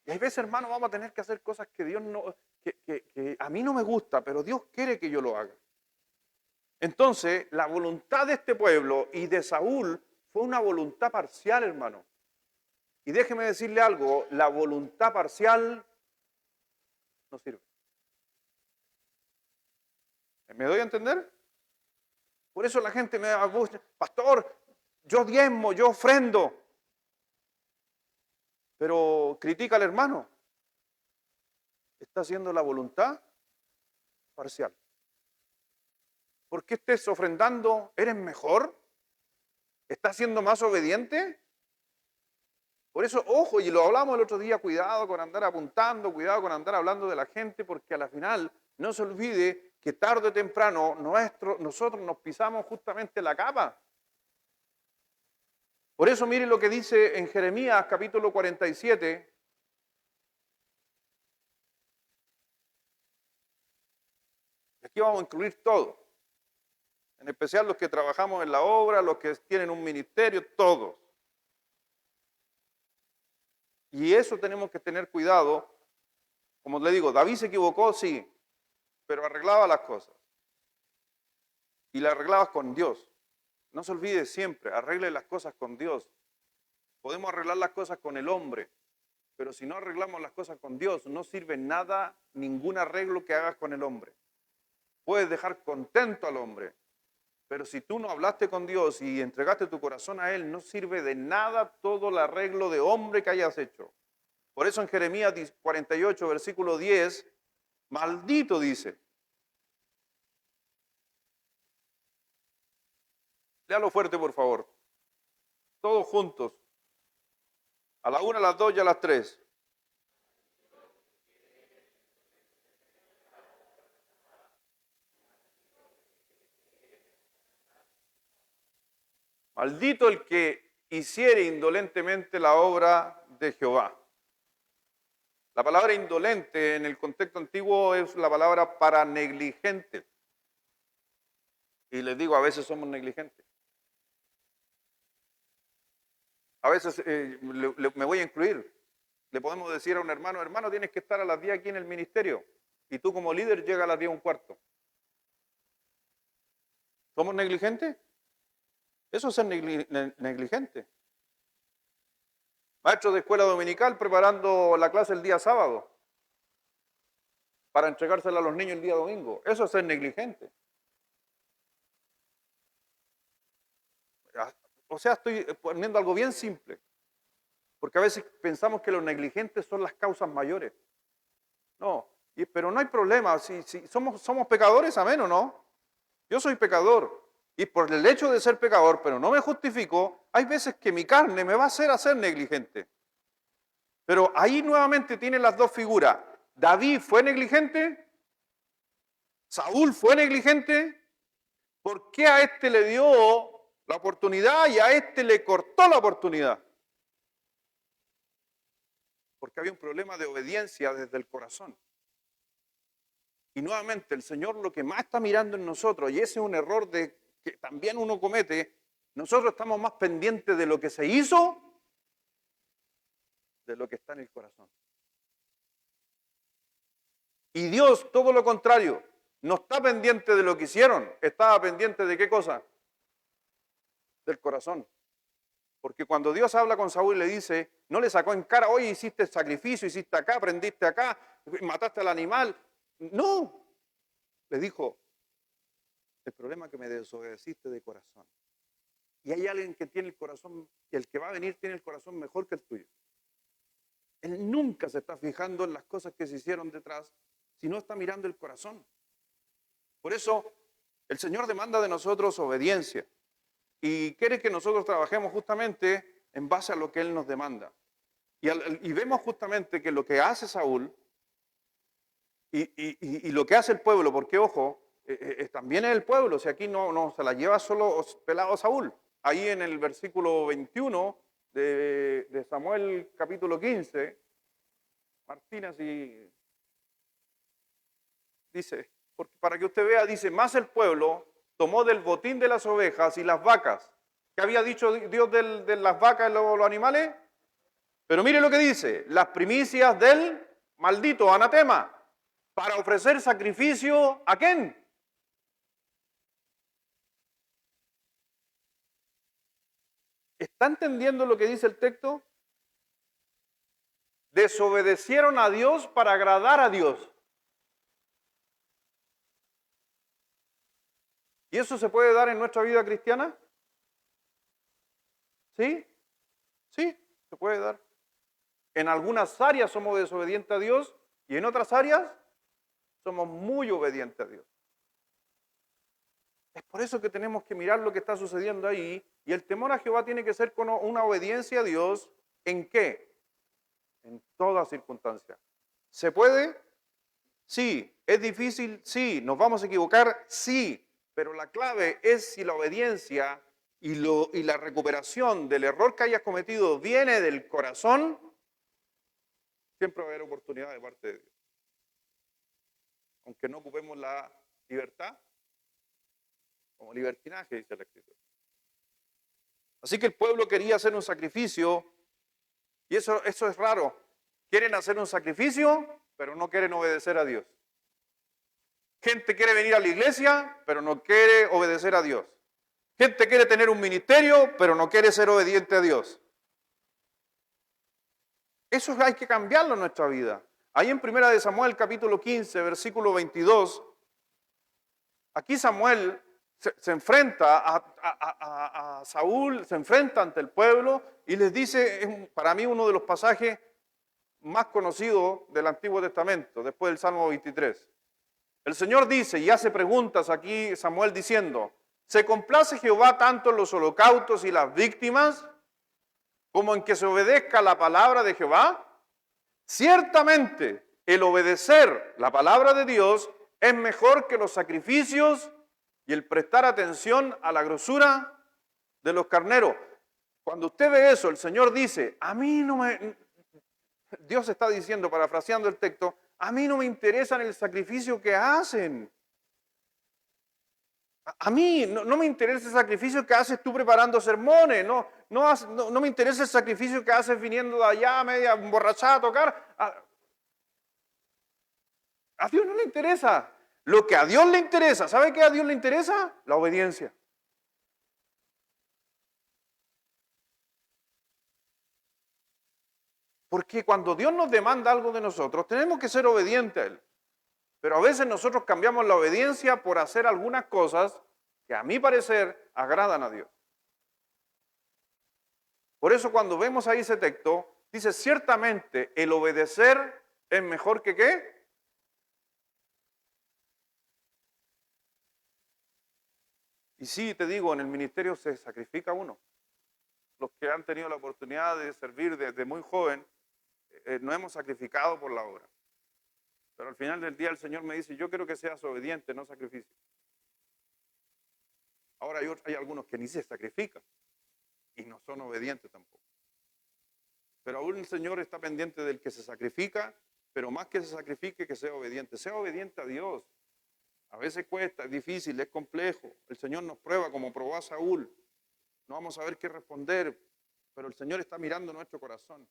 Y hay veces, hermano, vamos a tener que hacer cosas que Dios no, que a mí no me gusta, pero Dios quiere que yo lo haga. Entonces, la voluntad de este pueblo y de Saúl fue una voluntad parcial, hermano. Y déjeme decirle algo, la voluntad parcial no sirve. ¿Me doy a entender? Por eso la gente me da, pastor, yo diezmo, yo ofrendo. Pero critica al hermano. Está haciendo la voluntad parcial. ¿Por qué estés ofrendando? ¿Eres mejor? ¿Estás siendo más obediente? Por eso, ojo, y lo hablamos el otro día, cuidado con andar apuntando, cuidado con andar hablando de la gente, porque a la final no se olvide que tarde o temprano nosotros nos pisamos justamente la capa. Por eso mire lo que dice en Jeremías capítulo 47. Aquí vamos a incluir todo. En especial los que trabajamos en la obra, los que tienen un ministerio, todos. Y eso tenemos que tener cuidado. Como le digo, David se equivocó, sí, pero arreglaba las cosas. Y las arreglabas con Dios. No se olvide siempre, arregle las cosas con Dios. Podemos arreglar las cosas con el hombre, pero si no arreglamos las cosas con Dios, no sirve nada, ningún arreglo que hagas con el hombre. Puedes dejar contento al hombre, pero si tú no hablaste con Dios y entregaste tu corazón a Él, no sirve de nada todo el arreglo de hombre que hayas hecho. Por eso en Jeremías 48, versículo 10, maldito dice. Léalo fuerte, por favor. Todos juntos. A la 1, a las 2 y a las 3. Maldito el que hiciere indolentemente la obra de Jehová. La palabra indolente en el contexto antiguo es la palabra para negligente. Y les digo, a veces somos negligentes. A veces me voy a incluir. Le podemos decir a un hermano, hermano, tienes que estar a las 10 aquí en el ministerio. Y tú como líder llegas a las 10:15. ¿Somos negligentes? Eso es ser negligente. Maestros de escuela dominical preparando la clase el día sábado para entregársela a los niños el día domingo. Eso es ser negligente. O sea, estoy poniendo algo bien simple. Porque a veces pensamos que los negligentes son las causas mayores. No, pero no hay problema. Si somos pecadores, amén o no. Yo soy pecador. Y por el hecho de ser pecador, pero no me justifico, hay veces que mi carne me va a hacer negligente. Pero ahí nuevamente tiene las dos figuras. David fue negligente. Saúl fue negligente. ¿Por qué a este le dio la oportunidad y a este le cortó la oportunidad? porque había un problema de obediencia desde el corazón. Y nuevamente el Señor lo que más está mirando en nosotros, y ese es un error que también uno comete, nosotros estamos más pendientes de lo que se hizo de lo que está en el corazón. Y Dios, todo lo contrario, no está pendiente de lo que hicieron, estaba pendiente de qué cosa? Del corazón. Porque cuando Dios habla con Saúl y le dice, no le sacó en cara, oye, hiciste sacrificio, hiciste acá, prendiste acá, mataste al animal. No, le dijo, el problema es que me desobedeciste de corazón. Y hay alguien que tiene el corazón, y el que va a venir tiene el corazón mejor que el tuyo. Él nunca se está fijando en las cosas que se hicieron detrás, sino está mirando el corazón. Por eso, el Señor demanda de nosotros obediencia. Y quiere que nosotros trabajemos justamente en base a lo que Él nos demanda. Y vemos justamente que lo que hace Saúl y lo que hace el pueblo, porque ojo, también es el pueblo, si aquí no se la lleva solo pelado Saúl. Ahí en el versículo 21 de Samuel capítulo 15, Martina, si dice, para que usted vea, dice, más el pueblo tomó del botín de las ovejas y las vacas. ¿Qué había dicho Dios de las vacas y los animales? Pero mire lo que dice, las primicias del maldito anatema, para ofrecer sacrificio ¿a quién? ¿Está entendiendo lo que dice el texto? Desobedecieron a Dios para agradar a Dios. ¿Y eso se puede dar en nuestra vida cristiana? ¿Sí? Sí, se puede dar. En algunas áreas somos desobedientes a Dios y en otras áreas somos muy obedientes a Dios. Es por eso que tenemos que mirar lo que está sucediendo ahí. Y el temor a Jehová tiene que ser con una obediencia a Dios. ¿En qué? En toda circunstancia. ¿Se puede? Sí. ¿Es difícil? Sí. ¿Nos vamos a equivocar? Sí. Pero la clave es si la obediencia y la recuperación del error que hayas cometido viene del corazón, siempre va a haber oportunidad de parte de Dios. Aunque no ocupemos la libertad como libertinaje, dice la Escritura. Así que el pueblo quería hacer un sacrificio, y eso es raro. Quieren hacer un sacrificio, pero no quieren obedecer a Dios. Gente quiere venir a la iglesia, pero no quiere obedecer a Dios. Gente quiere tener un ministerio, pero no quiere ser obediente a Dios. Eso hay que cambiarlo en nuestra vida. Ahí en 1 de Samuel capítulo 15, versículo 22, aquí Samuel se enfrenta a Saúl, se enfrenta ante el pueblo y les dice, para mí uno de los pasajes más conocidos del Antiguo Testamento, después del Salmo 23. El Señor dice y hace preguntas aquí Samuel diciendo, ¿se complace Jehová tanto en los holocaustos y las víctimas como en que se obedezca la palabra de Jehová? Ciertamente el obedecer la palabra de Dios es mejor que los sacrificios y el prestar atención a la grosura de los carneros. Cuando usted ve eso, el Señor dice, Dios está diciendo, parafraseando el texto, a mí no me interesa el sacrificio que hacen. A mí no me interesa el sacrificio que haces tú preparando sermones, no me interesa el sacrificio que haces viniendo de allá media emborrachada a tocar. A Dios no le interesa. Lo que a Dios le interesa, ¿sabe qué a Dios le interesa? La obediencia. Porque cuando Dios nos demanda algo de nosotros, tenemos que ser obedientes a Él. Pero a veces nosotros cambiamos la obediencia por hacer algunas cosas que a mi parecer agradan a Dios. Por eso cuando vemos ahí ese texto, dice ciertamente el obedecer es mejor que ¿qué? Y sí, te digo, en el ministerio se sacrifica uno. Los que han tenido la oportunidad de servir desde muy joven, nos hemos sacrificado por la obra. Pero al final del día el Señor me dice, yo quiero que seas obediente, no sacrificio. Ahora hay algunos que ni se sacrifican y no son obedientes tampoco. Pero aún el Señor está pendiente del que se sacrifica, pero más que se sacrifique, que sea obediente. Sea obediente a Dios. A veces cuesta, es difícil, es complejo. El Señor nos prueba como probó a Saúl. No vamos a ver qué responder, pero el Señor está mirando nuestro corazón.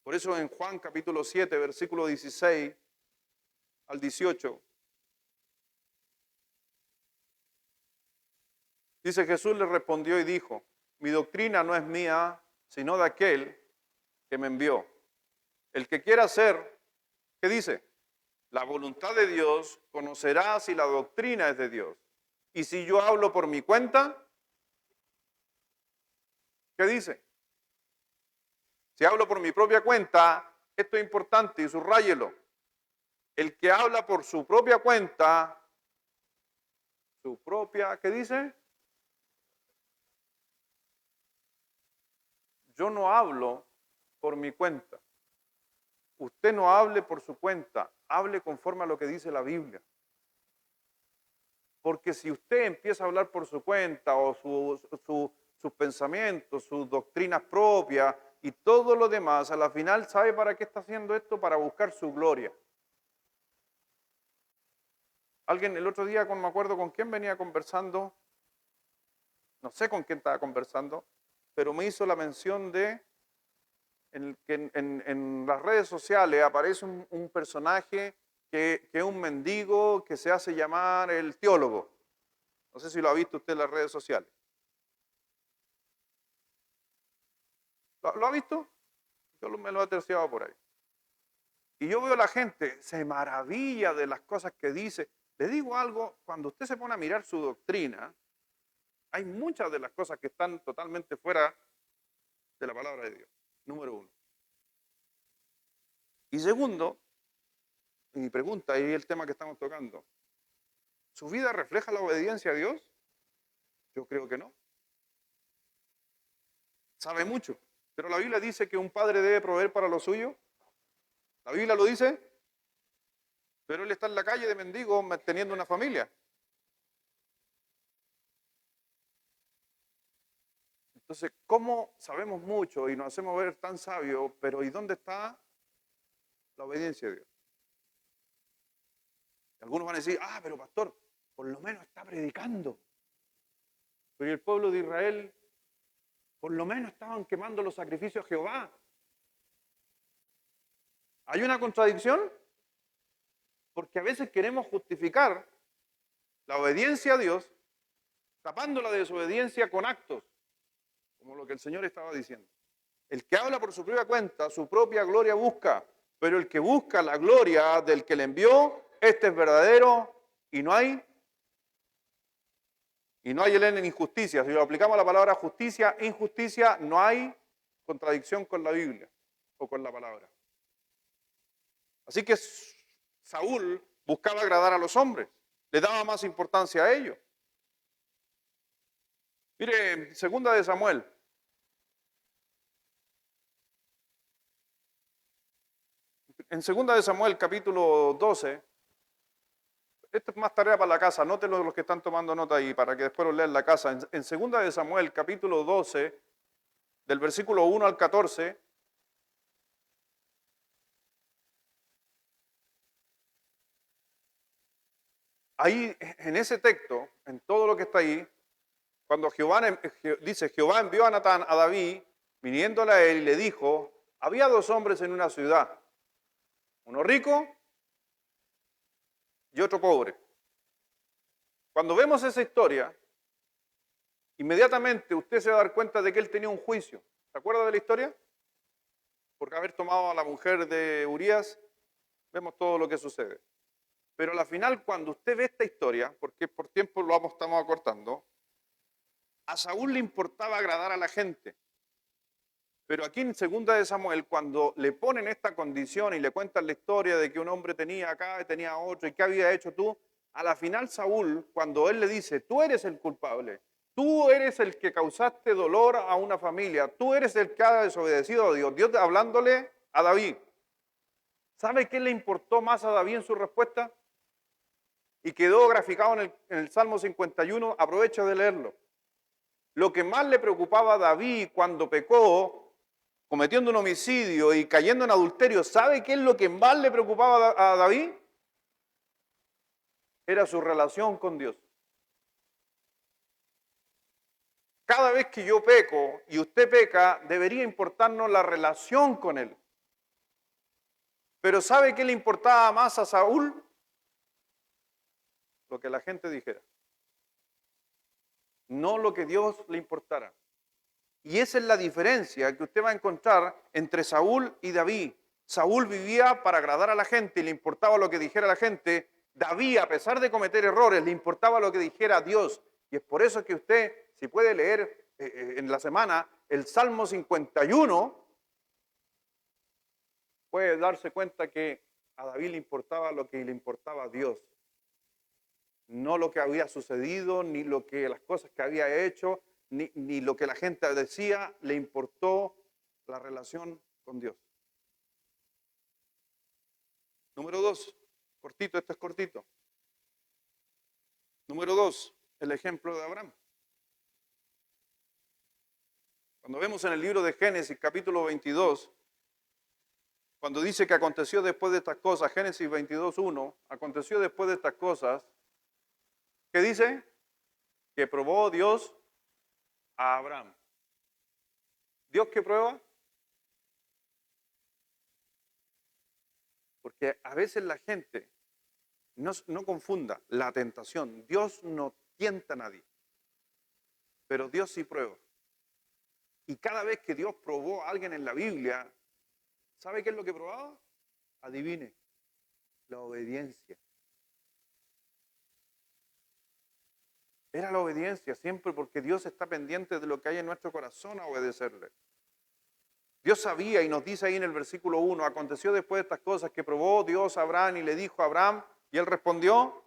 Por eso en Juan capítulo 7, versículo 16 al 18, dice: Jesús le respondió y dijo: mi doctrina no es mía, sino de aquel que me envió. El que quiera hacer, ¿qué dice? La voluntad de Dios, conocerá si la doctrina es de Dios. Y si yo hablo por mi cuenta, ¿qué dice? Si hablo por mi propia cuenta, esto es importante y subráyelo. El que habla por su propia cuenta, ¿qué dice? Yo no hablo por mi cuenta. Usted no hable por su cuenta, hable conforme a lo que dice la Biblia. Porque si usted empieza a hablar por su cuenta o sus pensamientos, sus doctrinas propias y todo lo demás, a la final, ¿sabe para qué está haciendo esto? Para buscar su gloria. Alguien el otro día, no me acuerdo con quién venía conversando, no sé con quién estaba conversando, pero me hizo la mención de que en las redes sociales aparece un personaje que es un mendigo que se hace llamar el teólogo. No sé si lo ha visto usted en las redes sociales. ¿Lo ha visto? Yo me lo he terciado por ahí. Y yo veo a la gente, se maravilla de las cosas que dice. Le digo algo, cuando usted se pone a mirar su doctrina, hay muchas de las cosas que están totalmente fuera de la palabra de Dios. Número uno. Y segundo, mi pregunta, y el tema que estamos tocando, ¿su vida refleja la obediencia a Dios? Yo creo que no. Sabe mucho, pero la Biblia dice que un padre debe proveer para lo suyo. La Biblia lo dice, pero él está en la calle de mendigo teniendo una familia. Entonces, ¿cómo sabemos mucho y nos hacemos ver tan sabios, pero ¿y dónde está la obediencia a Dios? Algunos van a decir, pero pastor, por lo menos está predicando. Pero el pueblo de Israel, por lo menos estaban quemando los sacrificios a Jehová. ¿Hay una contradicción? Porque a veces queremos justificar la obediencia a Dios tapando la desobediencia con actos, como lo que el Señor estaba diciendo. El que habla por su propia cuenta, su propia gloria busca, pero el que busca la gloria del que le envió, este es verdadero y no hay en injusticia. Si lo aplicamos a la palabra justicia, injusticia, no hay contradicción con la Biblia o con la palabra. Así que Saúl buscaba agradar a los hombres, le daba más importancia a ellos. Mire, segunda de Samuel. En segunda de Samuel, capítulo 12, esto es más tarea para la casa, nótenlo los que están tomando nota ahí, para que después lo lean en la casa. En segunda de Samuel, capítulo 12, del versículo 1 al 14, ahí en ese texto, en todo lo que está ahí, cuando dice, Jehová envió a Natán a David, viniéndole a él y le dijo, había dos hombres en una ciudad, uno rico y otro pobre. Cuando vemos esa historia, inmediatamente usted se va a dar cuenta de que él tenía un juicio. ¿Se acuerda de la historia? Por haber tomado a la mujer de Urías, vemos todo lo que sucede. Pero al final, cuando usted ve esta historia, porque por tiempo estamos acortando, a Saúl le importaba agradar a la gente. Pero aquí en segunda de Samuel, cuando le ponen esta condición y le cuentan la historia de que un hombre tenía acá y tenía otro, y qué había hecho tú, a la final Saúl, cuando él le dice, tú eres el culpable, tú eres el que causaste dolor a una familia, tú eres el que ha desobedecido a Dios, Dios hablándole a David. ¿Sabe qué le importó más a David en su respuesta? Y quedó graficado en el Salmo 51, aprovecha de leerlo. Lo que más le preocupaba a David cuando pecó cometiendo un homicidio y cayendo en adulterio, ¿sabe qué es lo que más le preocupaba a David? Era su relación con Dios. Cada vez que yo peco y usted peca, debería importarnos la relación con Él. Pero ¿sabe qué le importaba más a Saúl? Lo que la gente dijera. No lo que Dios le importara. Y esa es la diferencia que usted va a encontrar entre Saúl y David. Saúl vivía para agradar a la gente y le importaba lo que dijera la gente. David, a pesar de cometer errores, le importaba lo que dijera Dios. Y es por eso que usted, si puede leer en la semana el Salmo 51, puede darse cuenta que a David le importaba lo que le importaba a Dios. No lo que había sucedido, ni lo que las cosas que había hecho, ni lo que la gente decía, le importó la relación con Dios. Número 2, cortito, esto es cortito. Número 2, el ejemplo de Abraham. Cuando vemos en el libro de Génesis, capítulo 22, cuando dice que aconteció después de estas cosas, Génesis 22:1, aconteció después de estas cosas, ¿qué dice? Que probó Dios a Abraham. ¿Dios qué prueba? Porque a veces la gente no confunda la tentación. Dios no tienta a nadie, pero Dios sí prueba. Y cada vez que Dios probó a alguien en la Biblia, ¿sabe qué es lo que probaba? Adivine, la obediencia. Era la obediencia siempre, porque Dios está pendiente de lo que hay en nuestro corazón a obedecerle. Dios sabía y nos dice ahí en el versículo 1, aconteció después de estas cosas que probó Dios a Abraham y le dijo a Abraham, y él respondió,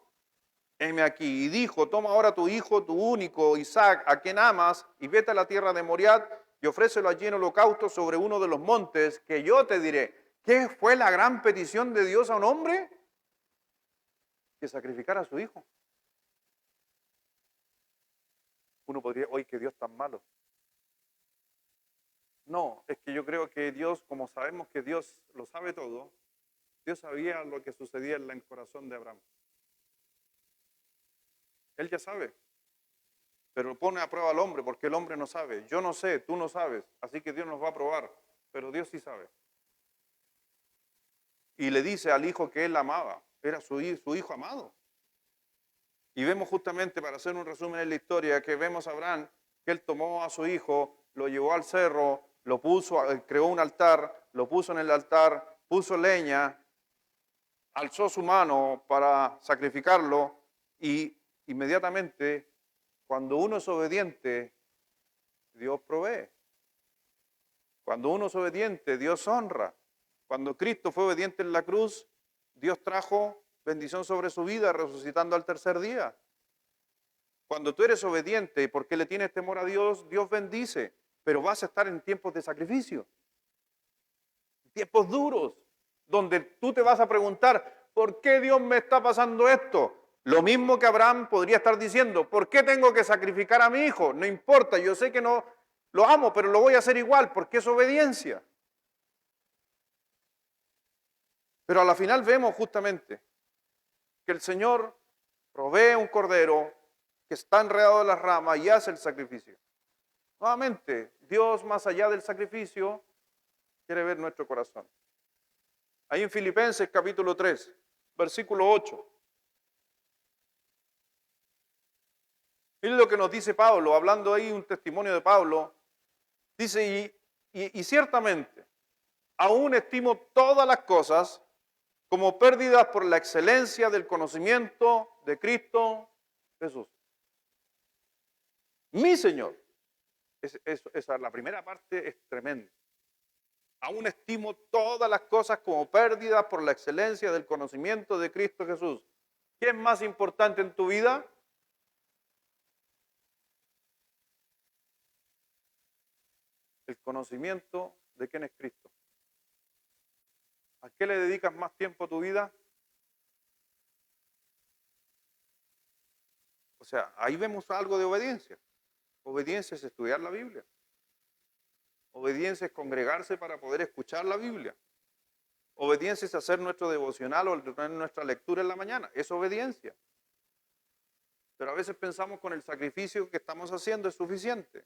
heme aquí. Y dijo, toma ahora tu hijo, tu único, Isaac, a quien amas, y vete a la tierra de Moriat y ofrécelo allí en holocausto sobre uno de los montes, que yo te diré. ¿Qué fue la gran petición de Dios a un hombre? Que sacrificara a su hijo. Uno podría, oye, que Dios tan malo. No, es que yo creo que Dios, como sabemos que Dios lo sabe todo, Dios sabía lo que sucedía en el corazón de Abraham. Él ya sabe, pero pone a prueba al hombre porque el hombre no sabe. Yo no sé, tú no sabes, así que Dios nos va a probar, pero Dios sí sabe. Y le dice al hijo que él amaba, era su hijo amado. Y vemos justamente, para hacer un resumen en la historia, que vemos a Abraham, que él tomó a su hijo, lo llevó al cerro, lo puso, creó un altar, lo puso en el altar, puso leña, alzó su mano para sacrificarlo y inmediatamente, cuando uno es obediente, Dios provee. Cuando uno es obediente, Dios honra. Cuando Cristo fue obediente en la cruz, Dios trajo bendición sobre su vida, resucitando al tercer día. Cuando tú eres obediente porque le tienes temor a Dios, Dios bendice, pero vas a estar en tiempos de sacrificio, tiempos duros, donde tú te vas a preguntar, ¿por qué Dios me está pasando esto? Lo mismo que Abraham podría estar diciendo, ¿por qué tengo que sacrificar a mi hijo? No importa, yo sé que no lo amo, pero lo voy a hacer igual porque es obediencia. Pero a la final vemos justamente que el Señor provee un cordero que está enredado en las ramas y hace el sacrificio. Nuevamente, Dios, más allá del sacrificio, quiere ver nuestro corazón. Ahí en Filipenses capítulo 3, versículo 8. Miren lo que nos dice Pablo, hablando ahí un testimonio de Pablo. Dice, y ciertamente, aún estimo todas las cosas como pérdidas por la excelencia del conocimiento de Cristo Jesús. Mi Señor. Esa, la primera parte es tremenda. Aún estimo todas las cosas como pérdidas por la excelencia del conocimiento de Cristo Jesús. ¿Qué es más importante en tu vida? El conocimiento de quién es Cristo. ¿A qué le dedicas más tiempo a tu vida? O sea, ahí vemos algo de obediencia. Obediencia es estudiar la Biblia. Obediencia es congregarse para poder escuchar la Biblia. Obediencia es hacer nuestro devocional o tener nuestra lectura en la mañana. Es obediencia. Pero a veces pensamos con el sacrificio que estamos haciendo es suficiente.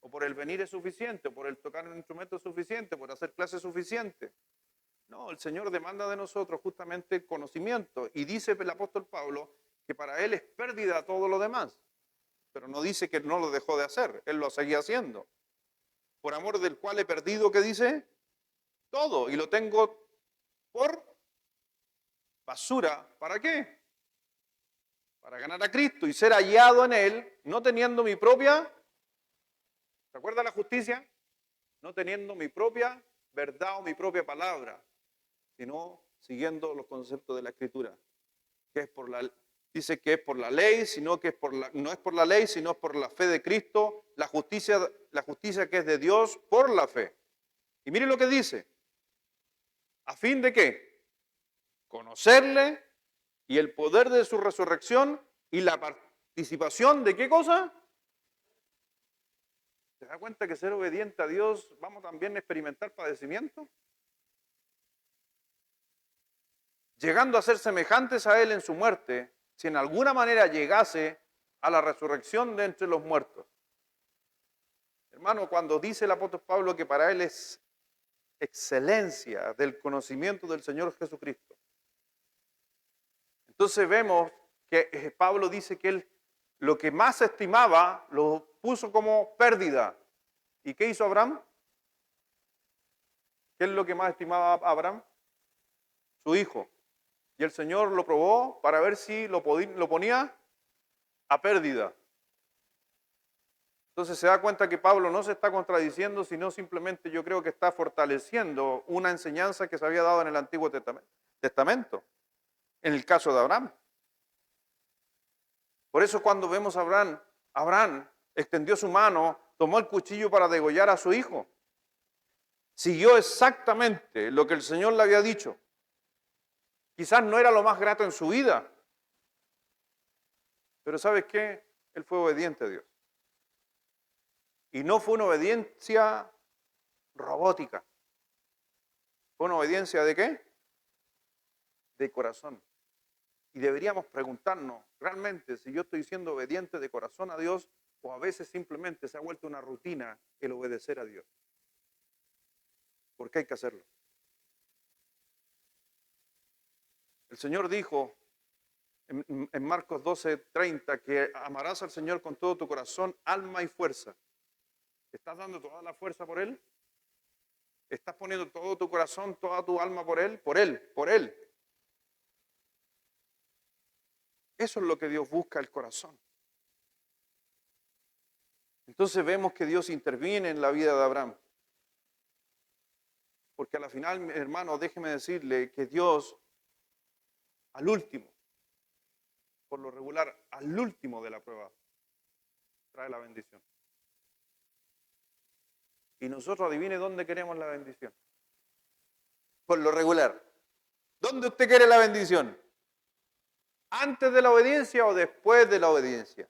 O por el venir es suficiente, o por el tocar un instrumento es suficiente, por hacer clase es suficiente. No, el Señor demanda de nosotros justamente conocimiento. Y dice el apóstol Pablo que para él es pérdida todo lo demás. Pero no dice que no lo dejó de hacer, él lo seguía haciendo. Por amor del cual he perdido, ¿qué dice? Todo. Y lo tengo por basura. ¿Para qué? Para ganar a Cristo y ser hallado en Él, no teniendo mi propia, ¿se acuerda la justicia? No teniendo mi propia verdad o mi propia palabra, sino siguiendo los conceptos de la Escritura, que es por la, dice que es por la ley, sino que es por la, no es por la ley, sino por la fe de Cristo, la justicia que es de Dios por la fe. Y mire lo que dice, ¿a fin de qué? Conocerle y el poder de su resurrección y la participación de ¿qué cosa? ¿Se da cuenta que ser obediente a Dios vamos también a experimentar padecimiento? Llegando a ser semejantes a Él en su muerte, si en alguna manera llegase a la resurrección de entre los muertos. Hermano, cuando dice el apóstol Pablo que para Él es excelencia del conocimiento del Señor Jesucristo, entonces vemos que Pablo dice que él lo que más estimaba lo puso como pérdida. ¿Y qué hizo Abraham? ¿Qué es lo que más estimaba Abraham? Su hijo. Y el Señor lo probó para ver si lo ponía a pérdida. Entonces se da cuenta que Pablo no se está contradiciendo, sino simplemente yo creo que está fortaleciendo una enseñanza que se había dado en el Antiguo Testamento. En el caso de Abraham. Por eso cuando vemos a Abraham extendió su mano, tomó el cuchillo para degollar a su hijo. Siguió exactamente lo que el Señor le había dicho. Quizás no era lo más grato en su vida, pero ¿sabes qué? Él fue obediente a Dios. Y no fue una obediencia robótica. ¿Fue una obediencia de qué? De corazón. Y deberíamos preguntarnos realmente si yo estoy siendo obediente de corazón a Dios o a veces simplemente se ha vuelto una rutina el obedecer a Dios. Porque hay que hacerlo. El Señor dijo en Marcos 12:30 que amarás al Señor con todo tu corazón, alma y fuerza. ¿Estás dando toda la fuerza por Él? ¿Estás poniendo todo tu corazón, toda tu alma por Él? Por Él, por Él. Eso es lo que Dios busca, el corazón. Entonces vemos que Dios interviene en la vida de Abraham. Porque a la final, hermano, déjeme decirle que Dios, al último, por lo regular, al último de la prueba, trae la bendición. Y nosotros adivine dónde queremos la bendición. Por lo regular. ¿Dónde usted quiere la bendición? ¿Antes de la obediencia o después de la obediencia?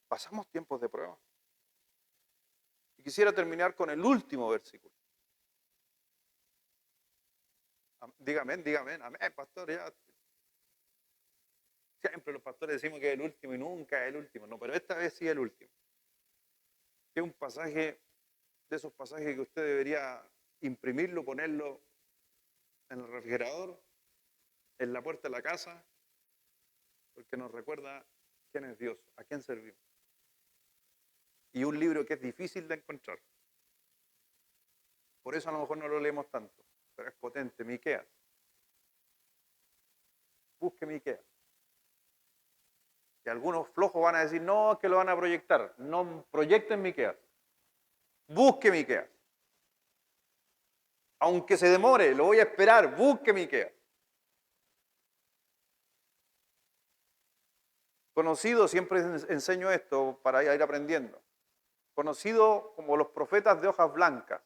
Pasamos tiempos de prueba. Y quisiera terminar con el último versículo. Dígame, amén, pastor. Ya. Siempre los pastores decimos que es el último y nunca es el último. No, pero esta vez sí es el último. Es un pasaje, de esos pasajes que usted debería imprimirlo, ponerlo en el refrigerador, en la puerta de la casa, porque nos recuerda quién es Dios, a quién servimos. Y un libro que es difícil de encontrar. Por eso a lo mejor no lo leemos tanto, pero es potente, Miqueas. Busque Miqueas. Y algunos flojos van a decir, no, que lo van a proyectar. No proyecten Miqueas. Busque Miqueas. Aunque se demore, lo voy a esperar, busque Miqueas. Conocido, siempre enseño esto para ir aprendiendo. Conocido como los profetas de hojas blancas.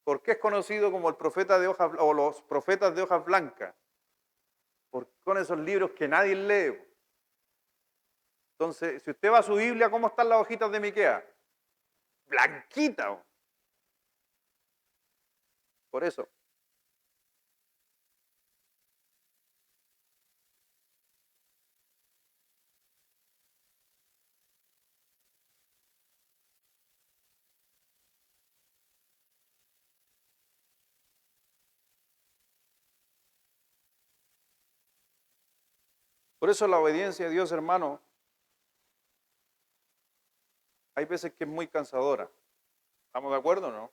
¿Por qué es conocido como el profeta de hojas o los profetas de hojas blancas? Porque con esos libros que nadie lee. Entonces, si usted va a su Biblia, ¿cómo están las hojitas de Miqueas? Blanquita. Por eso. Por eso la obediencia a Dios, hermano, hay veces que es muy cansadora. ¿Estamos de acuerdo o no?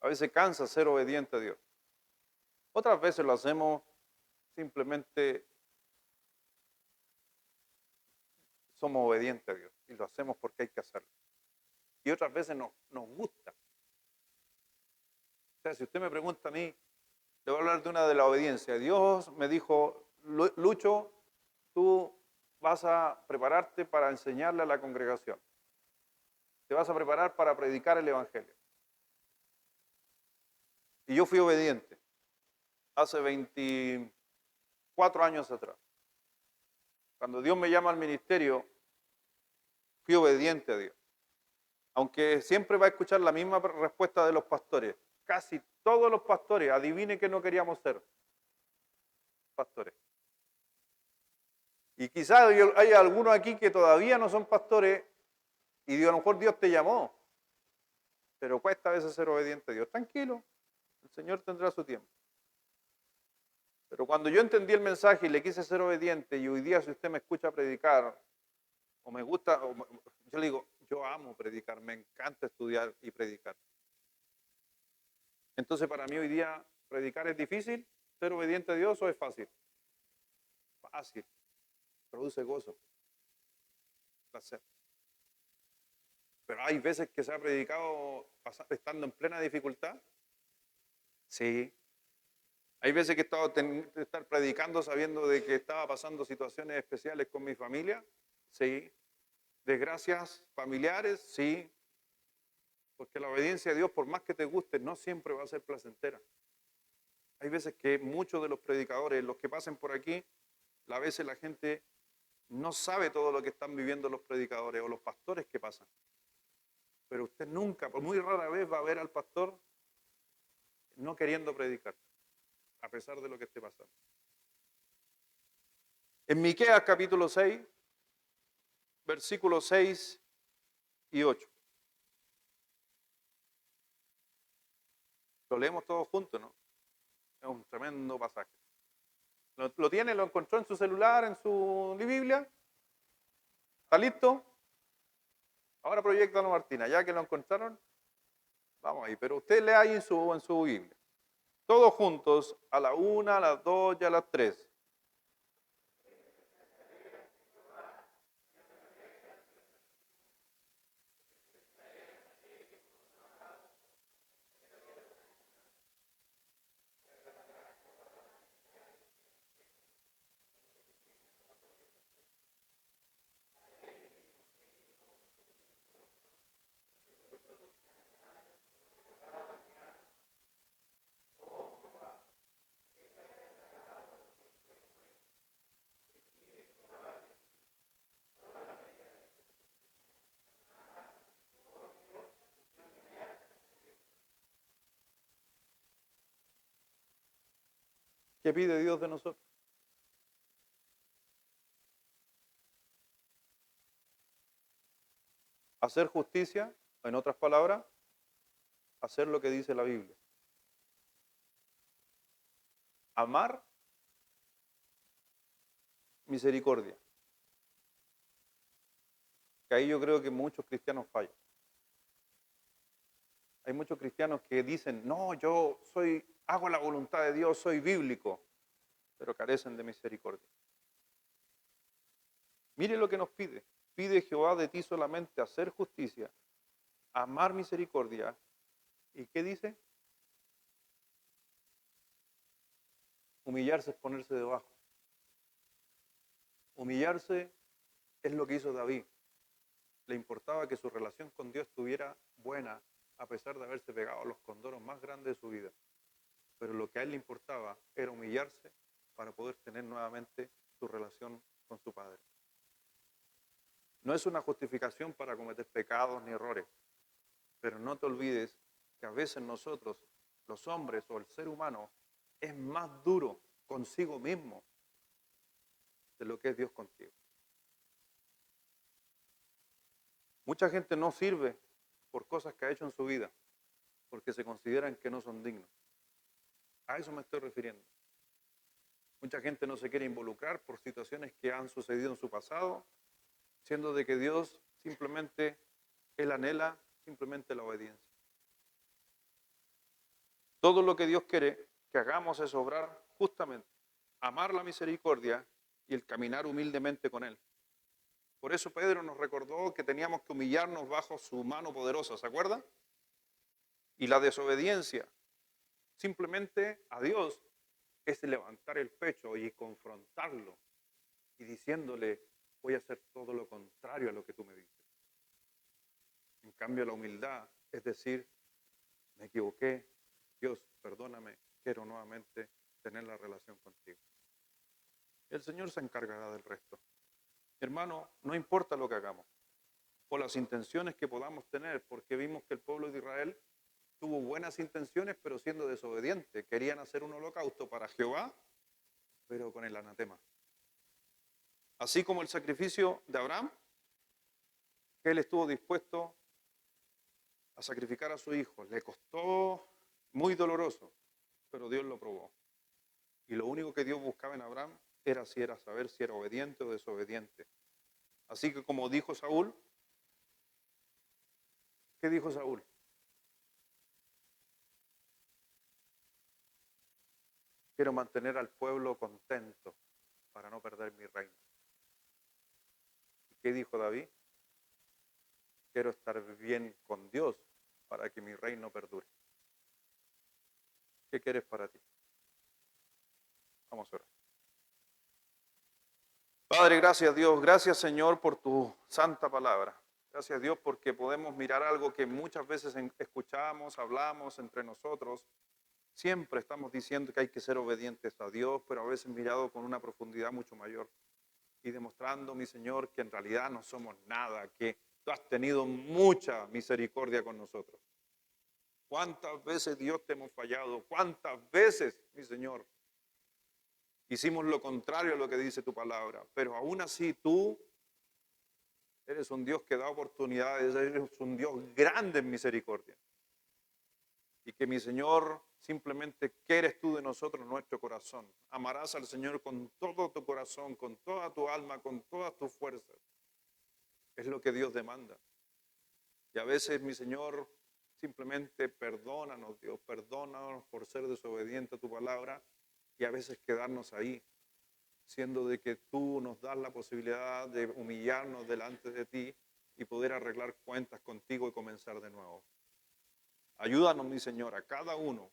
A veces cansa ser obediente a Dios. Otras veces lo hacemos simplemente, somos obedientes a Dios y lo hacemos porque hay que hacerlo. Y otras veces nos gusta. O sea, si usted me pregunta a mí, le voy a hablar de una de la obediencia. Dios me dijo, Lucho, tú vas a prepararte para enseñarle a la congregación. Te vas a preparar para predicar el Evangelio. Y yo fui obediente hace 24 años atrás. Cuando Dios me llama al ministerio, fui obediente a Dios. Aunque siempre va a escuchar la misma respuesta de los pastores. Casi todos los pastores, adivine que no queríamos ser pastores. Y quizás hay algunos aquí que todavía no son pastores y a lo mejor Dios te llamó. Pero cuesta a veces ser obediente a Dios. Tranquilo, el Señor tendrá su tiempo. Pero cuando yo entendí el mensaje y le quise ser obediente, y hoy día si usted me escucha predicar, o me gusta, yo le digo, yo amo predicar, me encanta estudiar y predicar. Entonces para mí hoy día predicar es difícil, ser obediente a Dios o es fácil. Fácil, produce gozo, placer. Pero hay veces que se ha predicado estando en plena dificultad. Sí. Hay veces que he estado estar predicando sabiendo de que estaba pasando situaciones especiales con mi familia. Sí. Desgracias familiares. Sí. Porque la obediencia a Dios, por más que te guste, no siempre va a ser placentera. Hay veces que muchos de los predicadores, los que pasen por aquí, a veces la gente no sabe todo lo que están viviendo los predicadores o los pastores que pasan. Pero usted nunca, por muy rara vez, va a ver al pastor no queriendo predicar, a pesar de lo que esté pasando. En Miqueas capítulo 6, versículos 6 y 8. Lo leemos todos juntos, ¿no? Es un tremendo pasaje. ¿Lo tiene? ¿Lo encontró en su celular, en su Biblia? ¿Está listo? Ahora proyectalo, Martina. Ya que lo encontraron, vamos ahí. Pero usted lea ahí en su Biblia. Todos juntos, a la 1, a las 2 y a las 3. ¿Qué pide Dios de nosotros? Hacer justicia, en otras palabras, hacer lo que dice la Biblia. Amar, misericordia. Que ahí yo creo que muchos cristianos fallan. Hay muchos cristianos que dicen, no, yo hago la voluntad de Dios, soy bíblico, pero carecen de misericordia. Mire lo que nos pide. Pide Jehová de ti solamente hacer justicia, amar misericordia. ¿Y qué dice? Humillarse es ponerse debajo. Humillarse es lo que hizo David. Le importaba que su relación con Dios estuviera buena, a pesar de haberse pegado a los condoros más grandes de su vida. Pero lo que a él le importaba era humillarse para poder tener nuevamente su relación con su padre. No es una justificación para cometer pecados ni errores, pero no te olvides que a veces nosotros, los hombres o el ser humano, es más duro consigo mismo de lo que es Dios contigo. Mucha gente no sirve por cosas que ha hecho en su vida, porque se consideran que no son dignos. A eso me estoy refiriendo. Mucha gente no se quiere involucrar por situaciones que han sucedido en su pasado, siendo de que Dios simplemente, Él anhela simplemente la obediencia. Todo lo que Dios quiere que hagamos es obrar justamente, amar la misericordia y el caminar humildemente con Él. Por eso Pedro nos recordó que teníamos que humillarnos bajo su mano poderosa, ¿se acuerdan? Y la desobediencia simplemente a Dios es levantar el pecho y confrontarlo y diciéndole, voy a hacer todo lo contrario a lo que tú me dices. En cambio, la humildad es decir, me equivoqué, Dios, perdóname, quiero nuevamente tener la relación contigo. El Señor se encargará del resto. Hermano, no importa lo que hagamos, o las intenciones que podamos tener, porque vimos que el pueblo de Israel tuvo buenas intenciones, pero siendo desobediente. Querían hacer un holocausto para Jehová, pero con el anatema. Así como el sacrificio de Abraham, que él estuvo dispuesto a sacrificar a su hijo. Le costó muy doloroso, pero Dios lo probó. Y lo único que Dios buscaba en Abraham era saber si era obediente o desobediente. Así que como dijo Saúl, ¿qué dijo Saúl? Quiero mantener al pueblo contento para no perder mi reino. ¿Y qué dijo David? Quiero estar bien con Dios para que mi reino perdure. ¿Qué quieres para ti? Vamos a orar. Padre, gracias Dios, gracias Señor por tu santa palabra. Gracias Dios porque podemos mirar algo que muchas veces escuchamos, hablamos entre nosotros. Siempre estamos diciendo que hay que ser obedientes a Dios, pero a veces mirado con una profundidad mucho mayor. Y demostrando, mi Señor, que en realidad no somos nada, que tú has tenido mucha misericordia con nosotros. ¿Cuántas veces Dios te hemos fallado? ¿Cuántas veces, mi Señor, hicimos lo contrario a lo que dice tu palabra? Pero aún así tú eres un Dios que da oportunidades, eres un Dios grande en misericordia. Y que mi Señor, simplemente, ¿qué eres tú de nosotros? Nuestro corazón. Amarás al Señor con todo tu corazón, con toda tu alma, con todas tus fuerzas. Es lo que Dios demanda. Y a veces, mi Señor, simplemente perdónanos, Dios, perdónanos por ser desobediente a tu palabra y a veces quedarnos ahí, siendo de que tú nos das la posibilidad de humillarnos delante de ti y poder arreglar cuentas contigo y comenzar de nuevo. Ayúdanos, mi Señor, a cada uno,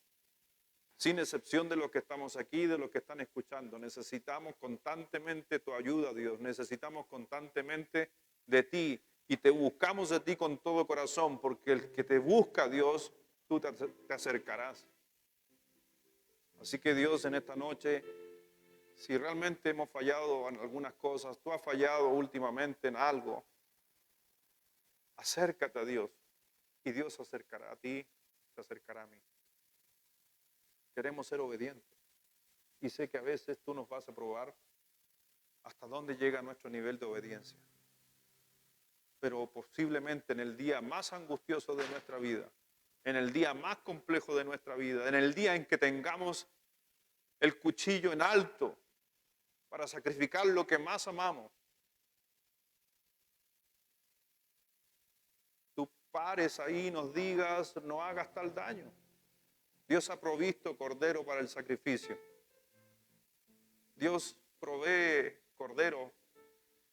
sin excepción de los que estamos aquí, de los que están escuchando. Necesitamos constantemente tu ayuda, Dios. Necesitamos constantemente de ti. Y te buscamos de ti con todo corazón, porque el que te busca, Dios, tú te acercarás. Así que Dios, en esta noche, si realmente hemos fallado en algunas cosas, tú has fallado últimamente en algo, acércate a Dios. Y Dios se acercará a ti, se acercará a mí. Queremos ser obedientes. Y sé que a veces tú nos vas a probar hasta dónde llega nuestro nivel de obediencia. Pero posiblemente en el día más angustioso de nuestra vida, en el día más complejo de nuestra vida, en el día en que tengamos el cuchillo en alto para sacrificar lo que más amamos, tú pares ahí y nos digas, no hagas tal daño. Dios ha provisto cordero para el sacrificio. Dios provee cordero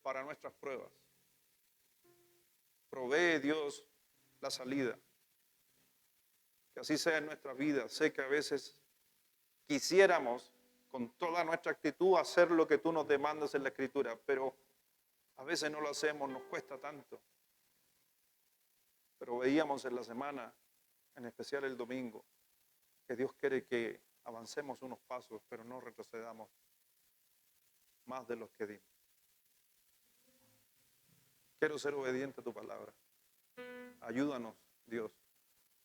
para nuestras pruebas. Provee Dios la salida. Que así sea en nuestra vida. Sé que a veces quisiéramos con toda nuestra actitud hacer lo que tú nos demandas en la Escritura, pero a veces no lo hacemos, nos cuesta tanto. Pero veíamos en la semana, en especial el domingo, que Dios quiere que avancemos unos pasos, pero no retrocedamos más de los que dimos. Quiero ser obediente a tu palabra. Ayúdanos, Dios.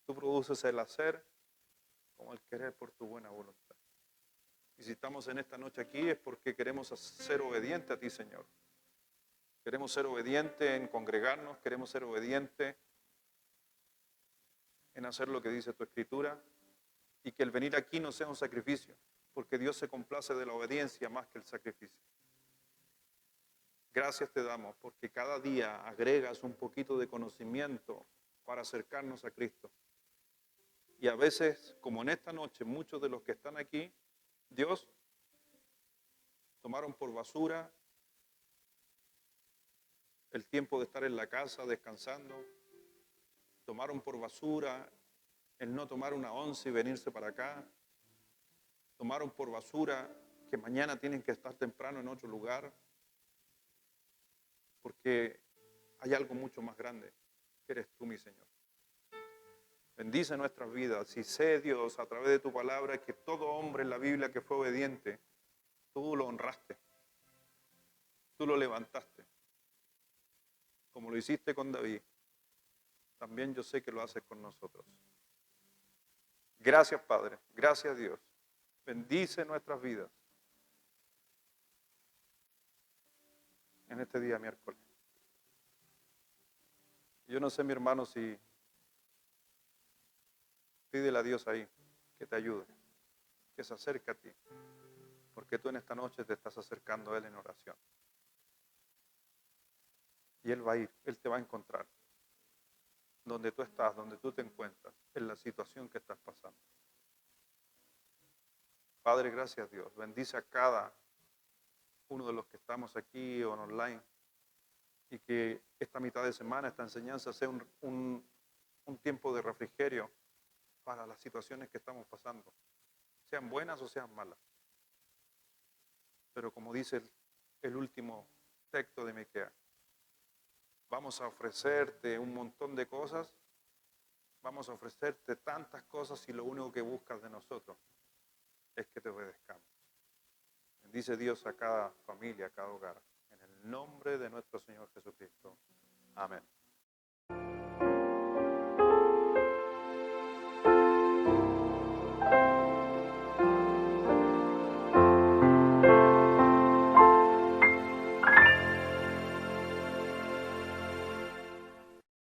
Tú produces el hacer como el querer por tu buena voluntad. Y si estamos en esta noche aquí es porque queremos ser obedientes a ti, Señor. Queremos ser obedientes en congregarnos, queremos ser obedientes en hacer lo que dice tu Escritura y que el venir aquí no sea un sacrificio, porque Dios se complace de la obediencia más que el sacrificio. Gracias te damos porque cada día agregas un poquito de conocimiento para acercarnos a Cristo. Y a veces, como en esta noche, muchos de los que están aquí, Dios, tomaron por basura el tiempo de estar en la casa descansando, tomaron por basura el no tomar una once y venirse para acá, tomaron por basura que mañana tienen que estar temprano en otro lugar, porque hay algo mucho más grande, que eres tú, mi Señor. Bendice nuestras vidas y sé, Dios, a través de tu palabra, que todo hombre en la Biblia que fue obediente, tú lo honraste, tú lo levantaste, como lo hiciste con David, también yo sé que lo haces con nosotros. Gracias, Padre, gracias, Dios. Bendice nuestras vidas en este día miércoles. Yo no sé, mi hermano, si pídele a Dios ahí que te ayude, que se acerque a ti, porque tú en esta noche te estás acercando a Él en oración. Y Él va a ir, Él te va a encontrar donde tú estás, donde tú te encuentras, en la situación que estás pasando. Padre, gracias, Dios. Bendice a cada uno de los que estamos aquí o en online y que esta mitad de semana, esta enseñanza sea un tiempo de refrigerio para las situaciones que estamos pasando, sean buenas o sean malas. Pero como dice el último texto de Miqueas, vamos a ofrecerte un montón de cosas, vamos a ofrecerte tantas cosas y lo único que buscas de nosotros es que te obedezcamos. Bendice Dios a cada familia, a cada hogar, en el nombre de nuestro Señor Jesucristo. Amén.